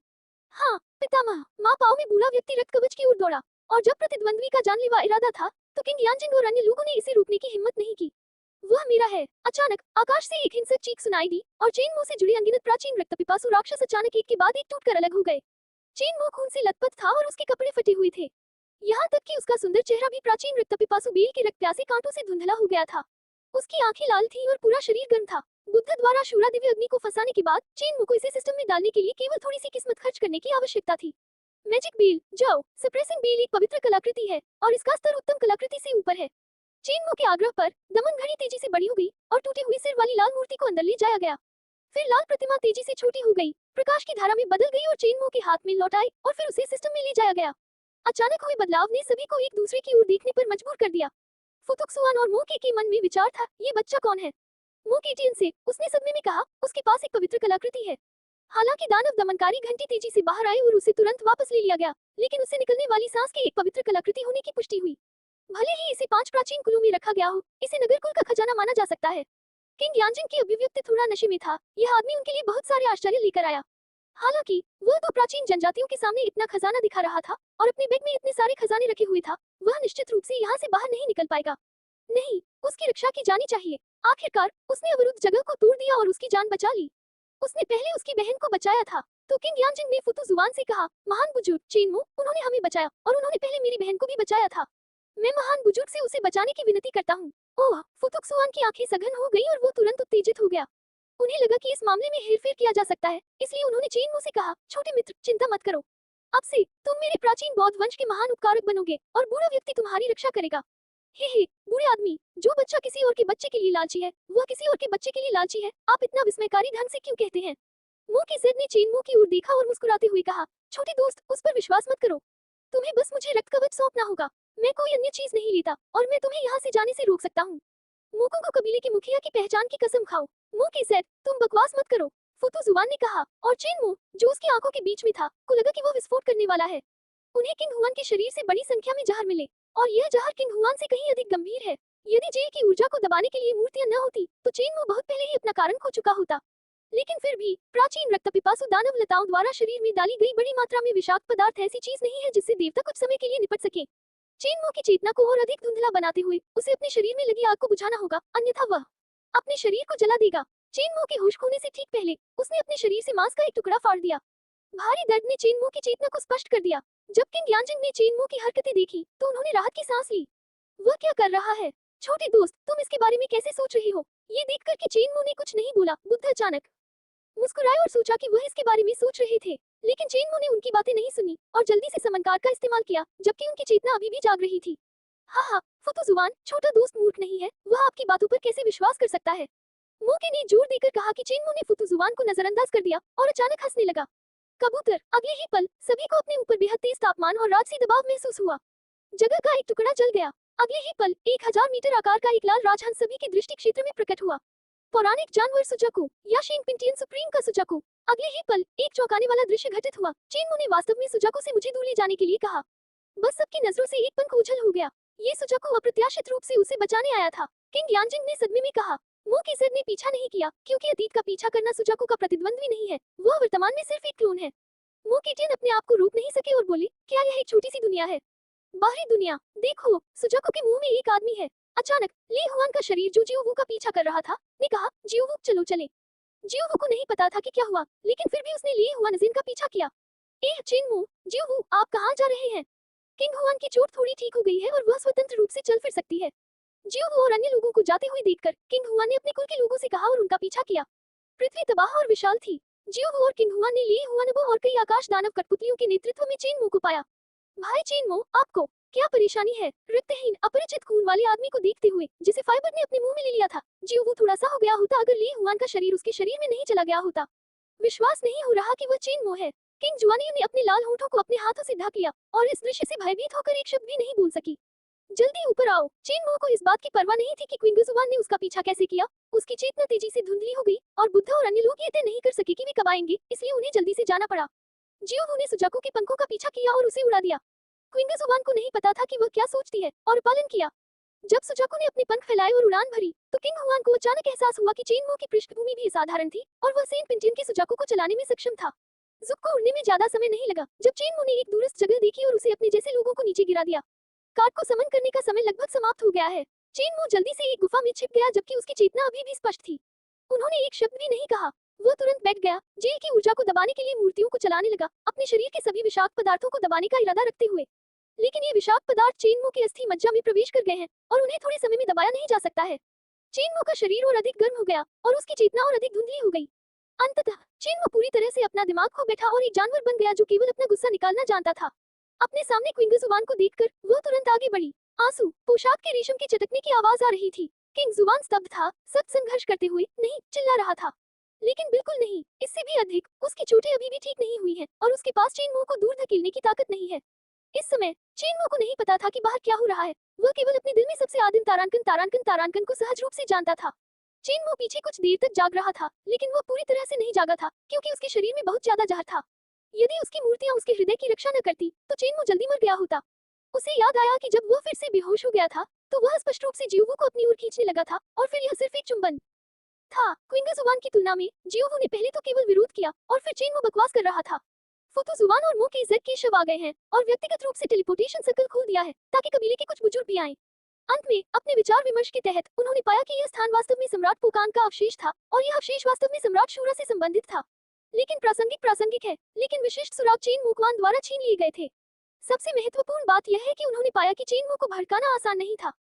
A: हाँ पितामह, माँ पाओ में बूढ़ा व्यक्ति रक्त कवच की ओर दौड़ा और जब प्रतिद्वंद्वी का जानलेवा इरादा था तो किंग यांजिंग और अन्य लोगों ने इसे रोकने की हिम्मत नहीं की। वह मेरा है। अचानक आकाश से एक हिंसक चीख सुनाई दी और चेन मुंह से जुड़े अनगिनत प्राचीन रक्त पिपासु राक्षस अचानक एक के बाद एक टूटकर अलग हो गए। चेन मुंह खून से लथपथ था और उसके कपड़े फटे हुए थे। यहाँ तक कि उसका सुंदर चेहरा भी प्राचीन रक्त पिपासु बेल के रक्त प्यासे कांटों से धुंधला हो गया था। उसकी आंखें लाल थीं और पूरा शरीर गर्म था। बुद्ध द्वारा शूरा दिव्य अग्नि को फंसाने के बाद चेनमू को इसे सिस्टम में डालने के लिए केवल थोड़ी सी किस्मत खर्च करने की आवश्यकता थी। मैजिक बील, जाओ। सप्रेसिंग बील एक पवित्र कलाकृति है और इसका स्तर उत्तम कलाकृति से ऊपर है। चेनमू के आग्रह पर दमन घड़ी तेजी से बड़ी हो गई और टूटी हुई सिर वाली लाल मूर्ति को अंदर ले जाया गया। फिर लाल प्रतिमा तेजी से छोटी हो गई, प्रकाश की धारा में बदल गई और चेनमू के हाथ में लौट आई और फिर उसे सिस्टम में ले जाया गया। अचानक हुए बदलाव ने सभी को एक दूसरे की ओर देखने पर मजबूर कर दिया। फुतुक्सुआन और मोके के मन में विचार था, ये बच्चा कौन है? मोकेटियन से उसने सदमे में कहा, उसके पास एक पवित्र कलाकृति है। हालांकि दानव दमनकारी घंटी तेजी से बाहर आए और उसे तुरंत वापस ले लिया गया, लेकिन उससे निकलने वाली सांस की एक पवित्र कलाकृति होने की पुष्टि हुई। भले ही इसे 5 प्राचीन कुलों में रखा गया हो, इसे नगर कुल का खजाना माना जा सकता है। किंग यानजिंग की अभिव्यक्ति थोड़ा नशे में था। यह आदमी उनके लिए बहुत सारे आश्चर्य लेकर आया। हालांकि वह तो प्राचीन जनजातियों के सामने इतना खजाना दिखा रहा था और अपने बैग में इतने सारे खजाने रखे हुए था, वह निश्चित रूप से यहाँ से बाहर नहीं निकल पाएगा। नहीं, उसकी रक्षा की जानी चाहिए। आखिरकार उसने अवरुद्ध जगह को तोड़ दिया और उसकी जान बचा ली। उसने पहले उसकी बहन को बचाया था। तो किंग यानजिंग ने फुतु जुबान से कहा, महान बुजुर्ग चेनमू, उन्होंने हमें बचाया और उन्होंने पहले मेरी बहन को भी बचाया था। मैं महान बुजुर्ग से उसे बचाने की विनती करता हूँ। ओह, फुतुक्सुआन की आंखें सघन हो गई और वो तुरंत उत्तेजित हो गया। उन्हें लगा कि इस मामले में हेरफेर किया जा सकता है, इसलिए उन्होंने चेनमू से कहा, छोटे मित्र, चिंता मत करो। अब से तुम मेरे प्राचीन बौद्ध वंश के महान उपकारक बनोगे और बूढ़ा व्यक्ति तुम्हारी रक्षा करेगा। हे, बूढ़े आदमी, जो बच्चा किसी और के बच्चे के लिए लालची है, वह किसी और के बच्चे के लिए लालची है। आप इतना विस्मयकारी ढंग से क्यों कहते हैं? मोकी ज़ेड ने चेनमू की ओर देखा और मुस्कुराते हुए कहा, छोटे दोस्त, उस पर विश्वास मत करो। तुम्हें बस मुझे रक्त कवच सौंपना होगा। मैं कोई अन्य चीज नहीं लेता और मैं तुम्हें यहाँ से जाने से रोक सकता हूँ। मोको को कबीले के मुखिया की पहचान की कसम खाओ। मोकी ज़ेड, तुम बकवास मत करो, फुतु जुबान ने कहा, और चेनमू, जो उसकी आंखों के बीच में था, को लगा कि वह विस्फोट करने वाला है। उन्हें किंग हुआन के शरीर से बड़ी संख्या में जहर मिले और यह जहर किंग हुआन से कहीं अधिक गंभीर है। यदि जेल की ऊर्जा को दबाने के लिए मूर्तियां न होती, तो चेनमू बहुत पहले ही अपना कारण खो चुका होता। लेकिन फिर भी प्राचीन रक्त पिपासु दानव लताओं द्वारा शरीर में डाली गई बड़ी मात्रा में विषाक्त पदार्थ ऐसी चीज नहीं है जिससे देवता कुछ समय के लिए निपट सके। चेनमू की चेतना को और अधिक धुंधला बनाते हुए उसे अपने शरीर में लगी आग को बुझाना होगा, अन्यथा वह अपने शरीर को जला देगा। चेनमू के होश खोने से ठीक पहले उसने अपने शरीर से मांस का एक टुकड़ा फाड़ दिया। भारी दर्द ने चेनमू की चेतना को स्पष्ट कर दिया। जब किंग यानजिंग ने चेनमू की हरकतें देखी तो उन्होंने राहत की सांस ली। वह क्या कर रहा है? छोटे दोस्त, तुम इसके बारे में कैसे सोच रही हो? ये देखकर कि चेनमू ने कुछ नहीं बोला, बुद्ध अचानक मुस्कुराए और सोचा कि वह इसके बारे में सोच रहे थे, लेकिन चेनमू ने उनकी बातें नहीं सुनी और जल्दी से समनकार का इस्तेमाल किया, जबकि उनकी चेतना अभी भी जाग रही थी। हाँ, फुतु जुबान, छोटा दोस्त मूर्ख नहीं है, वह आपकी बातों पर कैसे विश्वास कर सकता है? मोके ने जोर देकर कहा कि चेनमू ने फुतु जुबान को नजरअंदाज कर दिया और अचानक हंसने लगा। कबूतर, अगले ही पल सभी को अपने ऊपर बेहद तेज तापमान और राजसी दबाव महसूस हुआ। जगह का एक टुकड़ा जल गया। अगले ही पल 1000 मीटर आकार का एक लाल राजहंस सभी के दृष्टि क्षेत्र में प्रकट हुआ। पौराणिक जानवर सुजाकू या शिंगपिंटियन सुप्रीम का सुजाकू। अगले ही पल एक चौंकाने वाला दृश्य घटित हुआ। चेनमू ने वास्तव में सुजाकू से मुझे दूर ले जाने के लिए कहा। बस सबकी नजरों से एक पंख उछल हो गया। ये सुजाकू अप्रत्याशित रूप से उसे बचाने आया था। किंग यानजिंग ने सदमे में कहा। मोकी ज़ेड ने पीछा नहीं किया, क्योंकि अतीत का पीछा करना सुजाकू का प्रतिद्वंद्वी नहीं है, वह वर्तमान में सिर्फ एक क्लोन है। मोकेटियन अपने आप को रोक नहीं सके और बोले, क्या यह एक छोटी सी दुनिया है? बाहरी दुनिया, देखो, सुजाकू के मुंह में एक आदमी है। अचानक ली हुआन का शरीर जो जियोवू का पीछा कर रहा था ने कहा, जियोवू चलो चले। जियोवू को नहीं पता था कि क्या हुआ, लेकिन फिर भी उसने ली हुआन जिन का पीछा किया। चेनमू, जियोवू, आप कहाँ जा रहे हैं? किंग हुआन की चोट थोड़ी ठीक हो गई है और वह स्वतंत्र रूप से चल फिर सकती है। जियोवू और अन्य लोगों को जाते हुए देखकर किंग हुआन ने अपने कुल के लोगों से कहा और उनका पीछा किया। पृथ्वी तबाह और विशाल थी। जियोवू और किंग हुआन ने ली हुआनबो और कई आकाश दानव कठपुतलियों के नेतृत्व में चेनमू को पाया। भाई चेनमू, आपको क्या परेशानी है? रक्तहीन अपरिचित खून वाले आदमी को देखते हुए, जिसे फाइबर ने अपने मुंह में ले लिया था, जियोवू थोड़ा सा हो गया होता अगर ली हुआन का शरीर उसके शरीर में नहीं चला गया होता। विश्वास नहीं हो रहा कि वह चेनमू है। किंग जुआनियन ने अपने लाल होठों को अपने हाथों से ढक लिया और इस दृश्य से भयभीत होकर एक शब्द भी नहीं बोल सकी। जल्दी ऊपर आओ। चेनमू को इस बात की परवाह नहीं थी कि क्विंगजुआन ने उसका पीछा कैसे किया। उसकी चेतना तेजी से धुंधली हो गई और बुद्ध और अन्य लोग ये तय नहीं कर सके कि वे कब आएंगे, इसलिए उन्हें जल्दी से जाना पड़ा। जियोवू ने सुजाकू के पंखों का पीछा किया और उसे उड़ा दिया। क्विंगजुआन को नहीं पता था कि वह क्या सोचती है और पालन किया। जब सुजाकू ने अपने पंख फैलाए और उड़ान भरी, तो किंग हुआन को अचानक एहसास हुआ कि चेनमू की पृष्ठभूमि भी असाधारण थी और वह सेंट पिंटियन के सुजाकू को चलाने में सक्षम था। जुक को उड़ने में ज्यादा समय नहीं लगा जब चेनमू ने एक दूरस्थ जगह देखी और उसे अपने जैसे लोगों को नीचे गिरा दिया। कार्ड को समन करने का समय लगभग समाप्त हो गया है। चेनमू जल्दी से एक गुफा में छिप गया जबकि उसकी चेतना अभी भी स्पष्ट थी। उन्होंने एक शब्द भी नहीं कहा। वह तुरंत बैठ गया, जेल की ऊर्जा को दबाने के लिए मूर्तियों को चलाने लगा, अपने शरीर के सभी विषाक्त पदार्थों को दबाने का इरादा रखते हुए। लेकिन ये विषाक्त पदार्थ चेनमू के अस्थि मज्जा में प्रवेश कर गए हैं और उन्हें थोड़े समय में दबाया नहीं जा सकता है। चेनमो का शरीर और अधिक गर्म हो गया और उसकी चेतना और अधिक धुंधली हो गई। अंततः चेनमो पूरी तरह से अपना दिमाग खो बैठा और एक जानवर बन गया जो केवल अपना गुस्सा निकालना जानता था। अपने सामने क्विंग जुबान को देखकर वह तुरंत आगे बढ़ी। आंसू, पोशाक के रेशम के चटकने की आवाज आ रही थी। किंग जुबान स्तब्ध था, सब संघर्ष करते हुए नहीं चिल्ला रहा था, लेकिन बिल्कुल नहीं, इससे भी अधिक, उसकी चोटें अभी भी ठीक नहीं हुई हैं और उसके पास चेनमो को दूर धकेलने की ताकत नहीं है। इस समय चेनमो को नहीं पता था कि बाहर क्या हो रहा है। वह केवल अपने दिल में सबसे आदिम तारांकन तारांकन तारांकन को सहज रूप से जानता था। चेनमो पीछे कुछ देर तक जाग रहा था, लेकिन वह पूरी तरह से नहीं जागा था, क्योंकि उसके शरीर में बहुत ज्यादा जहर था। यदि उसकी मूर्तियां उसके हृदय की रक्षा न करती, तो चेनमो जल्दी मर गया होता। उसे याद आया कि जब वह फिर से बेहोश हो गया था, तो वह स्पष्ट रूप से जियोवू को अपनी ओर खींचने लगा था, और फिर यह सिर्फ एक चुंबन था। क्विंगा जुबान की तुलना में जियोवू ने पहले तो केवल विरोध किया, और फिर चेनमो बकवास कर रहा था। फुतु जुबान और मो के इज्जत के शव आ गए हैं, और व्यक्तिगत रूप से टेलीपोर्टेशन सर्कल खोल दिया है, ताकि कबीले के कुछ बुजुर्ग भी आएं। अंत में अपने विचार विमर्श के तहत उन्होंने पाया कि यह स्थान वास्तव में सम्राट पोकांग का अवशेष था, और यह अवशेष वास्तव में सम्राट शूरा से संबंधित था। लेकिन प्रासंगिक है, लेकिन विशिष्ट सुराग चेन मुकवान द्वारा छीन लिए गए थे। सबसे महत्वपूर्ण बात यह है कि उन्होंने पाया कि चेनमो को भड़काना आसान नहीं था।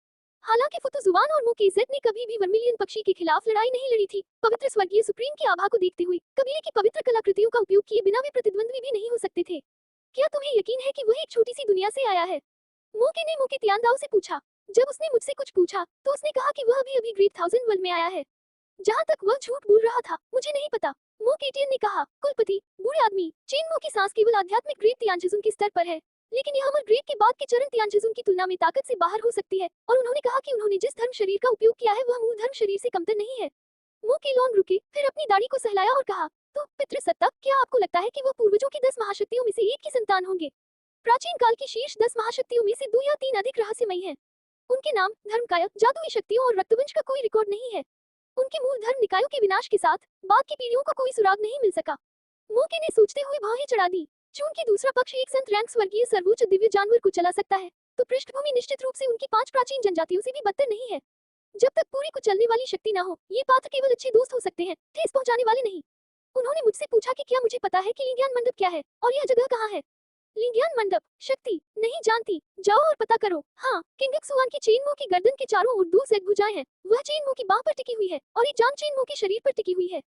A: हालांकि फुतु जुबान और मुकी इज्जत ने कभी भी वर्मिलियन पक्षी के खिलाफ लड़ाई नहीं लड़ी थी, पवित्र स्वर्गीय सुप्रीम की आभा को देखते हुए कबीले की पवित्र कलाकृतियों का उपयोग किए बिना वे प्रतिद्वंद्वी भी नहीं हो सकते थे। क्या तुम्हें यकीन है कि वह एक छोटी सी दुनिया से आया है? मोके ने मोके तियानदाओ से पूछा। जब उसने मुझसे कुछ पूछा, तो उसने कहा कि वह अभी ग्रेट थाउजेंड वर्ल्ड में आया है। जहाँ तक वह झूठ बोल रहा था, मुझे नहीं पता, मो केटियन ने कहा। कुलपति, बूढ़े आदमी, चेनमो की सांस केवल आध्यात्मिक ग्रेट तियानजिजुम के स्तर पर है, लेकिन यह अमर ग्रेट के बाद के चरण तियानजिजुम की तुलना में ताकत से बाहर हो सकती है, और उन्होंने कहा कि उन्होंने जिस धर्म शरीर का उपयोग किया है वह मूल धर्म शरीर से कमतर नहीं है। मो केलोन रुके, फिर अपनी दाढ़ी को सहलाया और कहा, तो पितृसत्ता, क्या आपको लगता है कि वह पूर्वजों की 10 महाशक्तियों में से एक की संतान होंगे? प्राचीन काल की शीर्ष 10 महाशक्तियों में से 2 या 3 अधिक रहस्यमयी हैं। उनके नाम, धर्मकाय, जादुई शक्तियों और रक्तवंश का कोई रिकॉर्ड नहीं है। उनके मूल धर्म निकायों के विनाश के साथ बाद की पीढ़ियों को कोई सुराग नहीं मिल सका। मोके ने सोचते हुए भौहें चढ़ा दी। चूंकि दूसरा पक्ष एक संत रैंक स्वर्गीय सर्वोच्च दिव्य जानवर को चला सकता है, तो पृष्ठभूमि निश्चित रूप से उनकी 5 प्राचीन जनजातियों से भी बदतर नहीं है। जब तक पूरी को चलने वाली शक्ति ना हो, ये पात्र केवल अच्छे दोस्त हो सकते हैं, ठेस पहुंचाने वाले नहीं। उन्होंने मुझसे पूछा कि क्या मुझे पता है कि लिंग्यान मंडप क्या है और यह जगह कहाँ है। लिंग्यान मंडप, शक्ति नहीं जानती, जाओ और पता करो। हाँ, किंगक्सुआन की चेनमो की गर्दन के चारों ओर 2 सेट भुजाएं हैं। वह चेनमो की बाह पर टिकी हुई है और एक जान चेनमो के शरीर पर टिकी हुई है।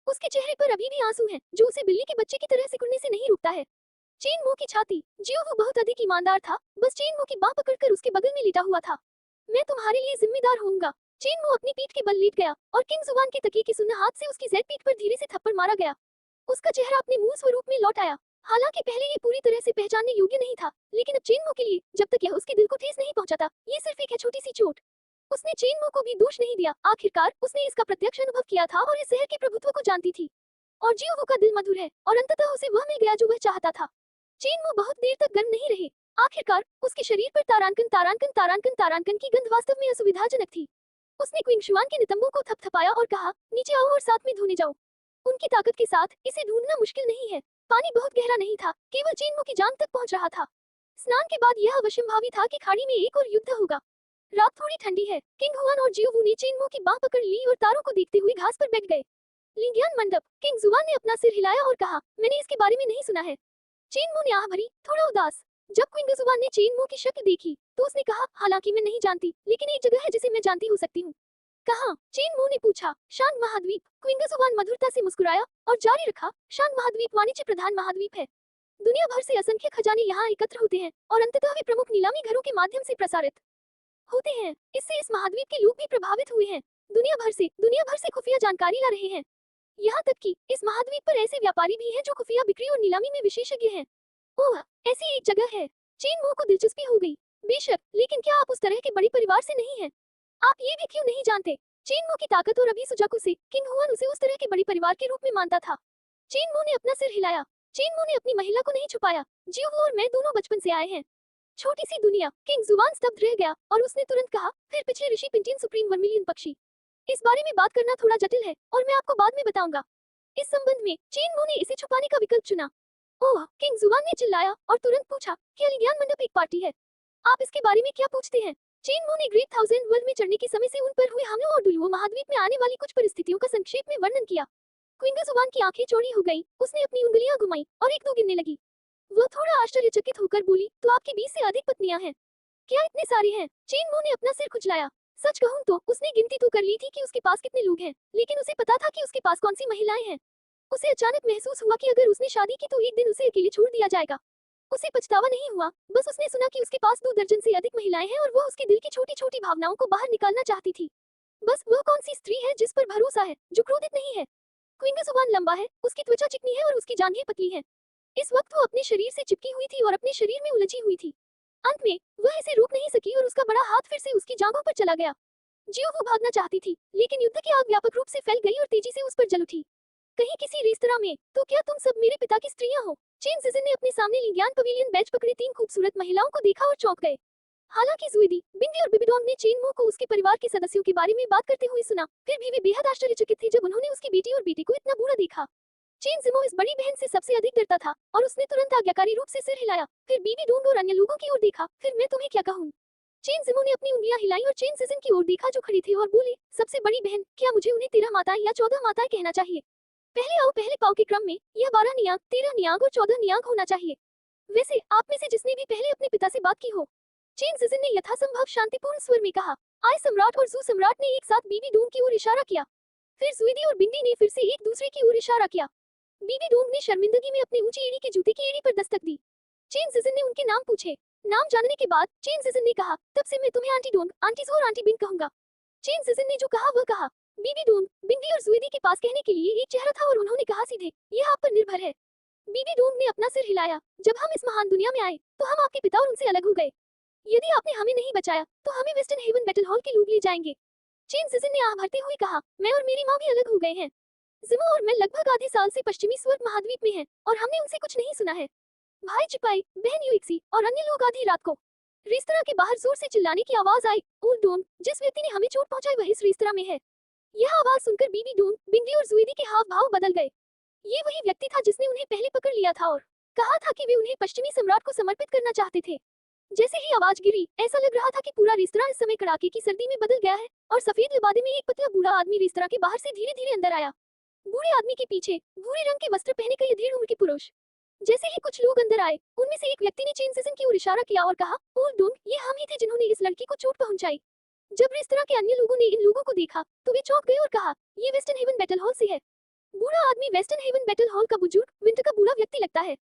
A: उसके चेहरे पर अभी भी आंसू हैं, जो उसे बिल्ली के बच्चे की तरह सिकुड़ने से नहीं रुकता है। चेनमो की छाती, जियो वो बहुत अधिक ईमानदार था, बस चेनमो की बाह पकड़कर उसके बगल में लेटा हुआ था। मैं तुम्हारे लिए जिम्मेदार होऊंगा। चेनमो अपनी पीठ के बल लेट गया और किंग जुबान के तकिए की सुन्न हाथ से उसकी जेड पीठ पर धीरे से थप्पड़ मारा गया। उसका चेहरा अपने मूल स्वरूप में लौट आया। हालांकि पहले ये पूरी तरह से पहचानने योग्य नहीं था, लेकिन अब चेनमो के लिए, जब तक यह उसके दिल को ठेस नहीं पहुंचाता, ये सिर्फ एक है छोटी सी चोट। उसने चेनमो को भी दोष नहीं दिया। आखिरकार उसने इसका प्रत्यक्ष अनुभव किया था और इस शहर के प्रभुत्व को जानती थी। और जियोवू का दिल मधुर है, और अंततः उसे वह मिल गया जो वह चाहता था। चेनमो बहुत देर तक गर्म नहीं रहे। आखिरकार उसके शरीर पर तारांकन तारांकन तारांकन तारांकन की गंध वास्तव में असुविधाजनक थी। उसने क्विंगशुआन के नितंबों को थपथपाया और कहा, नीचे आओ और साथ में धोने जाओ। उनकी ताकत के साथ इसे ढूंढना मुश्किल नहीं है। पानी बहुत गहरा नहीं था, केवल चेनमो की जान तक पहुंच रहा था। स्नान के बाद यह अवश्यंभावी था कि खाड़ी में एक और युद्ध होगा। रात थोड़ी ठंडी है। किंग हुआन और जियोवू ने चेनमो की बाह पकड़ ली और तारों को देखते हुए घास पर बैठ गए। लिंगियान मंडप, किंग जुआन ने अपना सिर हिलाया और कहा, मैंने इसके बारे में नहीं सुना है। चेनमो ने आह भरी, थोड़ा उदास। जब क्विंग जुआन ने चेनमो की शक्ल देखी, तो उसने कहा, हालांकि मैं नहीं जानती, लेकिन एक जगह है जिसे मैं जानती हो सकती हूँ। कहाँ? चेनमो ने पूछा। शांत महाद्वीप। क्विंग जुआन मधुरता से मुस्कुराया और जारी रखा, शांत महाद्वीप वाणिज्य प्रधान महाद्वीप है। दुनिया भर से असंख्य खजाने यहाँ एकत्र होते हैं और अंततः वे प्रमुख नीलामी घरों के माध्यम से प्रसारित होते हैं। इससे इस महाद्वीप के लोग भी प्रभावित हुए हैं। दुनिया भर से खुफिया जानकारी ला रहे हैं। यहाँ तक कि इस महाद्वीप पर ऐसे व्यापारी भी हैं जो खुफिया बिक्री और नीलामी में विशेषज्ञ हैं। ओह, ऐसी एक जगह है। चेनमो को दिलचस्पी हो गई। बेशक, लेकिन क्या आप उस तरह के बड़े परिवार से नहीं हैं? आप ये भी क्यों नहीं जानते? चेनमो की ताकत और अभी सुजाकू से किंग हुआन उसे उस तरह के बड़े परिवार के रूप में मानता था। चेनमो ने अपना सिर हिलाया। चेनमो ने अपनी महिला को नहीं छुपाया। जियोवू और मैं दोनों बचपन से आए हैं। छोटी सी दुनिया। किंग जुआन स्तब्ध रह गया और उसने तुरंत कहा, फिर पिछले ऋषि पिंटिन सुप्रीम वर्मिलियन पक्षी। इस बारे में बात करना थोड़ा जटिल है और मैं आपको बाद में बताऊंगा। इस संबंध में चेनमो ने इसे छुपाने का विकल्प चुना। ओह, किंग जुआन ने चिल्लाया और तुरंत पूछा, क्या लिग्यान मंडप एक पार्टी है? आप इसके बारे में क्या पूछते हैं? चेनमो ने ग्रेट थाउजेंड वर्ल्ड में चढ़ने के समय से उन पर हुए हमलों और डुलुओ महाद्वीप में आने वाली कुछ परिस्थितियों का संक्षेप में वर्णन किया। क्विंग जुआन की आंखें चौड़ी हो गई। उसने अपनी उंगलियां घुमाई और 1-2 गिनने लगी। वो थोड़ा आश्चर्यचकित होकर बोली, तो आपकी 20 से अधिक पत्नियां हैं? क्या इतने सारे हैं? चेनमो ने अपना सिर खुजलाया। सच कहूं तो उसने गिनती तो कर ली थी कि उसके पास कितने लोग हैं, लेकिन उसे पता था कि उसके पास कौन सी महिलाएं हैं। उसे अचानक महसूस हुआ कि अगर उसने शादी की तो एक दिन उसे अकेले छोड़ दिया जाएगा। उसे पछतावा नहीं हुआ, बस उसने सुना कि उसके पास 2 दर्जन से अधिक महिलाएं हैं और वह उसके दिल की छोटी-छोटी भावनाओं को बाहर निकालना चाहती थी। बस वह कौन सी स्त्री है जिस पर भरोसा है, जो क्रोधित नहीं है। क्विंग जुबान लंबा है, उसकी त्वचा चिकनी है और उसकी जांघें पतली हैं। इस वक्त वो अपने शरीर से चिपकी हुई थी और अपने शरीर में उलझी हुई थी। अंत में वह इसे रोक नहीं सकी और उसका बड़ा हाथ फिर से उसकी जांघों पर चला गया। जियो वो भागना चाहती थी, लेकिन युद्ध की आग व्यापक रूप से फैल गई और तेजी से उस पर जल उठी। कहीं किसी रेस्तरां में, तो क्या तुम सब मेरे पिता की स्त्रियां हो? चेन जिजिन ने अपने सामने लिग्यान पवेलियन बैच पकड़े 3 खूबसूरत महिलाओं को देखा और चौंक गए। हालांकि जुइदी, बिंदी और बिबिडोंग ने चेन मो को उसके परिवार के सदस्यों के बारे में बात करते हुए सुना, फिर भी वे बेहद आश्चर्यचकित थे जब उन्होंने उसकी बेटी और बेटे को इतना बूढ़ा देखा। चेन जिमो इस बड़ी बहन से सबसे अधिक डरता था और उसने तुरंत आज्ञाकारी रूप से सिर हिलाया, फिर बीबी डोंग और अन्य लोगों की ओर देखा, फिर मैं तुम्हें क्या कहूं? चेन जिमो ने अपनी उंगलियां हिलाई और चेन जिजिन की ओर देखा जो खड़ी थी और बोली, सबसे बड़ी बहन, क्या मुझे उन्हें 13 माताएं या 14 माताएं कहना चाहिए? पहले आओ पहले पाओ के क्रम में, यह 12 नियाग, 13 नियाग और 14 नियाग होना चाहिए। वैसे आप में से जिसने भी पहले अपने पिता से बात की हो। चेन जिजिन ने यथासंभव शांतिपूर्ण स्वर में कहा। आय सम्राट और जू सम्राट ने एक साथ बीबी डोंग की ओर इशारा किया। फिर जुइदी और बिंदी ने फिर से एक दूसरे की ओर इशारा किया। बीबी डोंग ने शर्मिंदगी में अपनी ऊंची एड़ी के जूते की एड़ी पर दस्तक दी। चेन जिजिन ने उनके नाम पूछे। नाम जानने के बाद चेन जिजिन ने कहा, तब से मैं तुम्हें आंटी डोंग, आंटी जू और आंटी बिंग कहूंगा। चेन जिजिन ने जो कहा वह कहा। बीबी डोंग, बिंदी और जुइदी के पास कहने के लिए एक चेहरा था और उन्होंने कहा सीधे, यह आप पर निर्भर है। बीबी डोंग ने अपना सिर हिलाया। जब हम इस महान दुनिया में आए, तो हम आपके पिता और उनसे अलग हो गए। यदि आपने हमें नहीं बचाया, तो हमें वेस्टर्न हेवन बैटल हॉल के लोग ले जाएंगे। चेन जिजिन ने आह भरते हुए कहा, मैं और मेरी माँ भी अलग हो गए हैं। जिमो और मैं लगभग आधे साल से पश्चिमी स्वर्ग महाद्वीप में हैं, और हमने उनसे कुछ नहीं सुना है। भाई चिपाई, बहन यूइक्सी और अन्य लोग आधी रात को रेस्तरां के बाहर जोर से चिल्लाने की आवाज आई। ओह डोंग, जिस व्यक्ति ने हमें चोट पहुंचाई वह इस रेस्तरां में है। यह आवाज सुनकर बीबी डोंग, बिंदी और जुइदी के हाव भाव बदल गए। ये वही व्यक्ति था जिसने उन्हें पहले पकड़ लिया था और कहा था कि वे उन्हें पश्चिमी सम्राट को समर्पित करना चाहते थे। जैसे ही आवाज गिरी, ऐसा लग रहा था कि पूरा रेस्तरां इस समय कड़ाके की सर्दी में बदल गया है, और सफेद लिबादे में एक पतला बूढ़ा आदमी रेस्तरां के बाहर से धीरे-धीरे अंदर आया। बूढ़े आदमी के पीछे भूरे रंग के वस्त्र पहने कई अधेड़ उम्र के पुरुष। जैसे ही कुछ लोग अंदर आए, उनमें से एक व्यक्ति ने चेन जिजिन की ओर इशारा किया और कहा, ओह डोंग, ये हम ही थे जिन्होंने इस लड़की को चोट पहुंचाई। जब रेस्तरां के अन्य लोगों ने इन लोगों को देखा, तो वे चौंक गए और कहा, ये वेस्टर्न हेवन बैटल हॉल से है। बूढ़ा आदमी वेस्टर्न हेवन बैटल हॉल का बुजुर्ग, विंटर का बूढ़ा व्यक्ति लगता है।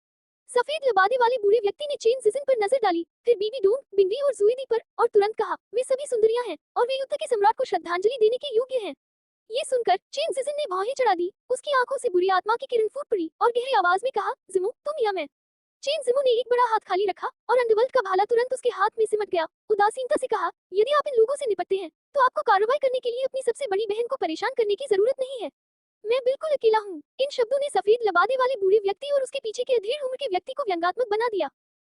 A: सफेद लबादे वाले बूढ़े व्यक्ति ने चेन जिजिन पर नजर डाली, फिर बीबी डोंग, बिंदी और जुइदी पर, और तुरंत कहा, वे सभी सुंदरियां हैं, और वे युद्ध के सम्राट को श्रद्धांजलि देने के योग्य हैं। ये सुनकर चेन जिजिन ने भौहें चढ़ा दी, उसकी आंखों से बुरी आत्मा की किरण फूट पड़ी, और गहरी आवाज में कहा, जिमो, तुम या मैं? चेन जिमो ने एक बड़ा हाथ खाली रखा, और अंडरवर्ल्ड का भाला तुरंत उसके हाथ में सिमट गया। उदासीनता से कहा, यदि आप इन लोगों से निपटते हैं, तो आपको कार्रवाई करने के लिए अपनी सबसे बड़ी बहन को परेशान करने की जरूरत नहीं है। मैं बिल्कुल अकेला हूँ। इन शब्दों ने सफेद लबादे वाले बूढ़े व्यक्ति और उसके पीछे के अधेड़ उम्र के व्यक्ति को व्यंग्यात्मक बना दिया।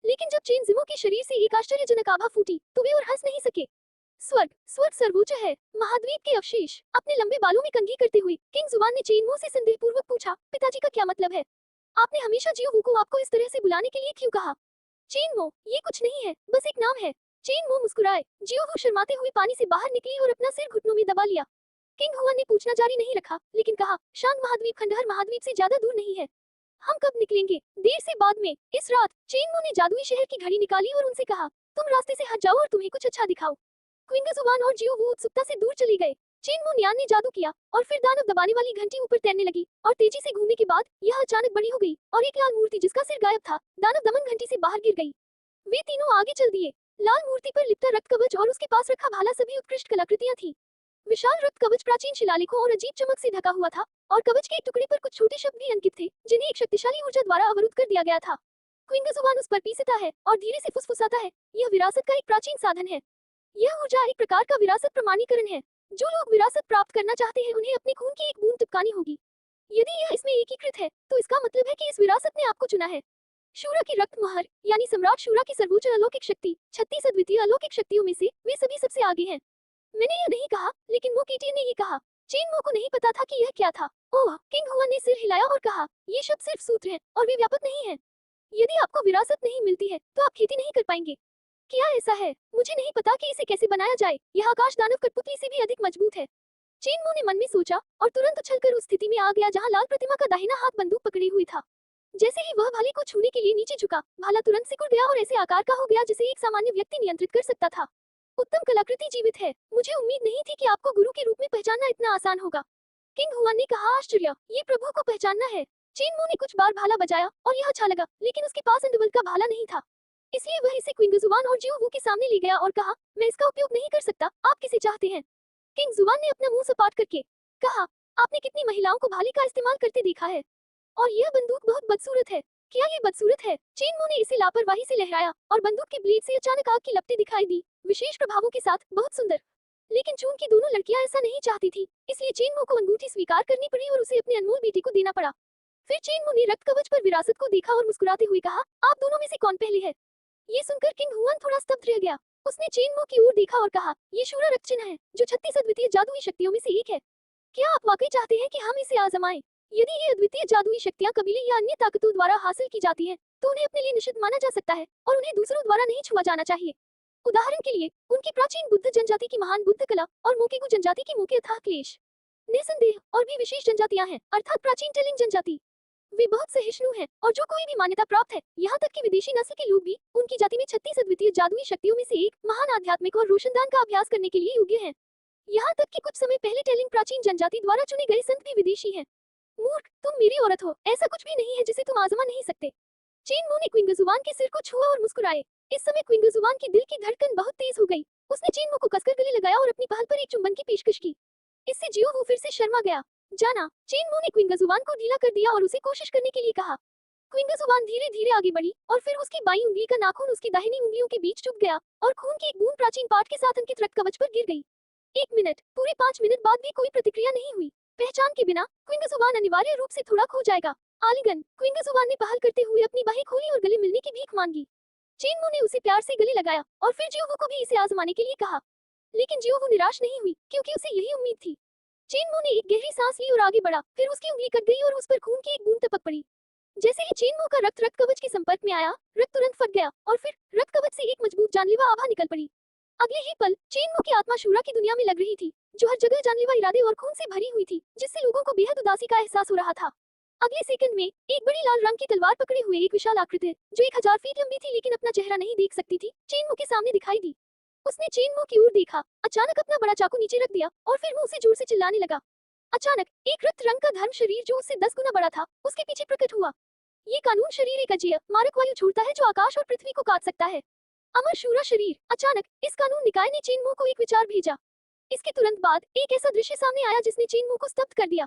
A: लेकिन जब चेन जिमो के शरीर से एक आश्चर्यजनक आभा फूटी, तो वे और हंस नहीं सके। स्वर्ग, स्वर्ग सर्वोच्च है, महाद्वीप के अवशेष। अपने लंबे बालों में कंघी करते हुए किंग जुबान ने चेन मो से संदेहपूर्वक पूछा, पिताजी का क्या मतलब है? आपने हमेशा जियो वू को आपको इस तरह से बुलाने के लिए क्यों कहा? चेन मो, ये कुछ नहीं है, बस एक नाम है। चेन मो मुस्कुराए। जियो वू शर्माते हुए पानी से बाहर निकली और अपना सिर घुटनों में दबा लिया। किंग हुआ ने पूछना जारी नहीं रखा, लेकिन कहा, शांत महाद्वीप खंडहर महाद्वीप से ज्यादा दूर नहीं है। हम कब निकलेंगे? देर से बाद में, इस रात। चेन मो ने जादुई शहर की घड़ी निकाली और उनसे कहा, तुम रास्ते से हट जाओ और तुम्हें कुछ अच्छा दिखाओ। क्विंग जुबान और जियो वू उत्सुकता से दूर चली गए। चेन मो न्यान ने जादू किया, और फिर दानव दबाने वाली घंटी ऊपर तैरने लगी, और तेजी से घूमने के बाद यह अचानक बड़ी हो गई, और एक लाल मूर्ति जिसका सिर गायब था, दानव दमन घंटी से बाहर गिर गई। वे तीनों आगे चल दिए। लाल मूर्ति पर लिपटा रक्त कवच और उसके पास रखा भाला सभी उत्कृष्ट कलाकृतियां थी। विशाल रक्त कवच प्राचीन शिलालेखों और अजीब चमक से ढका हुआ था, और कवच के एक टुकड़े पर कुछ छोटे शब्द भी अंकित थे, जिन्हें एक शक्तिशाली ऊर्जा द्वारा अवरुद्ध कर दिया गया था। क्विंग जुबान उस पर पीसता है और धीरे से फुसफुसाता है, यह विरासत का एक प्राचीन साधन है। यह ऊर्जा एक प्रकार का विरासत प्रमाणीकरण है। जो लोग विरासत प्राप्त करना चाहते हैं उन्हें अपने खून की एक बूंद टपकानी होगी। यदि यह इसमें एकीकृत है, तो इसका मतलब है कि इस विरासत ने आपको चुना है। शूरा की रक्त मोहर, यानी सम्राट शूरा की सर्वोच्च अलौकिक शक्ति, 36 अद्वितीय अलौकिक शक्तियों में से वे सभी सबसे आगे हैं। मैंने यह नहीं कहा, लेकिन मो कीटी ने ये कहा। चेन मो को नहीं पता था कि यह क्या था। ओह, किंग हुआ ने सिर हिलाया और कहा, ये शब्द सिर्फ सूत्र हैं, और वे व्यापक नहीं हैं। यदि आपको विरासत नहीं मिलती है, तो आप खेती नहीं कर पाएंगे। क्या ऐसा है? मुझे नहीं पता कि इसे कैसे बनाया जाए। यह आकाश दानव कठपुतली से भी अधिक मजबूत है। चेन मो ने मन में सोचा, और तुरंत उछलकर उस स्थिति में आ गया जहां लाल प्रतिमा का दाहिना हाथ बंदूक पकड़े हुए था। जैसे ही वह भाले को छूने के लिए नीचे झुका, भाला तुरंत सिकुड़ गया और ऐसे आकार का हो गया जिसे एक सामान्य व्यक्ति नियंत्रित कर सकता था। उत्तम कलाकृति जीवित है। मुझे उम्मीद नहीं थी कि आपको गुरु के रूप में पहचानना इतना आसान होगा। किंग हुआन ने कहा, आश्चर्य, ये प्रभु को पहचानना है। चेन मू ने कुछ बार भाला बजाया और यह अच्छा लगा, लेकिन उसके पास अंडरवर्ल्ड का भाला नहीं था। इसलिए वह इसे क्विंग जुबान और जियो वू के सामने ले गया और कहा, मैं इसका उपयोग नहीं कर सकता, आप किसे चाहते हैं? किंग जुबान ने अपना मुंह सपाट करके कहा, आपने कितनी महिलाओं को भाले का इस्तेमाल करते देखा है, और यह बंदूक बहुत बदसूरत है। क्या ये बदसूरत है? चेन मू ने इसे लापरवाही से लहराया और बंदूक के ब्लेड से अचानक आग की लपटें दिखाई दी, विशेष प्रभावों के साथ, बहुत सुंदर। लेकिन चूंकि दोनों लड़कियां ऐसा नहीं चाहती थी, इसलिए चेन मू को अंगूठी स्वीकार करनी पड़ी और उसे अपने अनमोल बेटी को देना पड़ा। फिर चेन मू ने रक्त कवच पर विरासत को देखा और मुस्कुराते हुए कहा, आप दोनों में से कौन पहले है? ये सुनकर किंग हुआन थोड़ा स्तब्ध रह गया। उसने चेन मू की ओर देखा और कहा, ये शूरा रक्त चिन्ह है, जो 36 अद्वितीय जादुई शक्तियों में से एक है। क्या आप वाकई चाहते हैं कि हम इसे आजमाएं? यदि ये अद्वितीय जादुई शक्तियां कबीले या अन्य ताकतों द्वारा हासिल की जाती हैं, तो उन्हें अपने लिए निषिद्ध माना जा सकता है और उन्हें दूसरों द्वारा नहीं छुआ जाना चाहिए। उदाहरण के लिए, उनकी प्राचीन बुद्ध जनजाति की महान बुद्ध कला और मोकेगु जनजाति की मोके अथाह क्लेश। निसंदेह और भी विशेष जनजातियां हैं, अर्थात प्राचीन टेलिंग जनजाति। वे बहुत सहिष्णु हैं और जो कोई भी मान्यता प्राप्त है, यहाँ तक कि विदेशी नस्ल के लोग भी उनकी जाति में 36 अद्वितीय जादुई शक्तियों में से एक महान आध्यात्मिक और रोशनदान का अभ्यास करने के लिए योग्य हैं। यहाँ तक कि कुछ समय पहले टेलिंग प्राचीन जनजाति द्वारा चुने गए संत भी विदेशी हैं। मूर्ख, तुम मेरी औरत हो, ऐसा कुछ भी नहीं है जिसे तुम आजमा नहीं सकते। चेन मू ने क्विंग जुबान के सिर को छुआ और मुस्कुराए। इस समय क्विंग जुबान की दिल की धड़कन बहुत तेज हो गई। उसने चेन मू को कसकर गले लगाया और अपनी पहल पर एक चुंबन की पेशकश की। इससे जियो वो फिर से शर्मा गया। जाना। चेन मू ने क्विंग जुबान को ढीला कर दिया और उसे कोशिश करने के लिए कहा। क्विंग जुबान धीरे धीरे आगे बढ़ी और फिर उसकी बाईं उंगली का नाखून उसकी दाहिनी उंगलियों के बीच चुभ गया और खून की एक बूंद प्राचीन पाठ के साथ अंकित रक्त कवच पर गिर गई। 1 मिनट, पूरे 5 मिनट बाद भी कोई प्रतिक्रिया नहीं हुई। पहचान के बिना क्विंग जुबान अनिवार्य रूप से थोड़ा खो जाएगा। आलिंगन। क्विंग जुबान ने पहल करते हुए अपनी बाहें खोली और गले मिलने की भीख मांगी। चेन मू ने उसे प्यार से गले लगाया और फिर जियोवू को भी इसे आजमाने के लिए कहा। लेकिन जियोवू निराश नहीं हुई, क्योंकि उसे यही उम्मीद थी। चेन मू ने एक गहरी सांस ली और आगे बढ़ा, फिर उसकी उंगली कट गई और उस पर खून की एक बूंद टपक पड़ी। जैसे ही चेन मू का रक्त कवच के संपर्क में आया, रक्त तुरंत फट गया और फिर रक्त कवच से एक मजबूत जानलेवा आभा निकल पड़ी। अगले ही पल चेन मू की आत्मा शूरा की दुनिया में लग रही थी, जो हर जगह जानलेवा इरादे और खून से भरी हुई थी, जिससे लोगों को बेहद उदासी का एहसास हो रहा था। अगले सेकंड में एक बड़ी लाल रंग की तलवार पकड़े हुए एक विशाल आकृति, जो 1000 फीट लंबी थी लेकिन अपना चेहरा नहीं देख सकती थी, चेन मू के सामने दिखाई दी। उसने चेन मू की ओर देखा, अचानक अपना बड़ा चाकू नीचे रख दिया और फिर मुंह से जोर से चिल्लाने लगा। अचानक एक रक्त रंग का धर्म शरीर जो उससे 10 गुना बड़ा था, उसके पीछे प्रकट हुआ। ये कानून शरीर एक अजेय मारक वायु छोड़ता है जो आकाश और पृथ्वी को काट सकता है। अमर शूरा शरीर। अचानक इस कानून निकाय ने चेन मू को एक विचार भेजा। इसके तुरंत बाद एक ऐसा दृश्य सामने आया जिसने चेन मू को स्तब्ध कर दिया,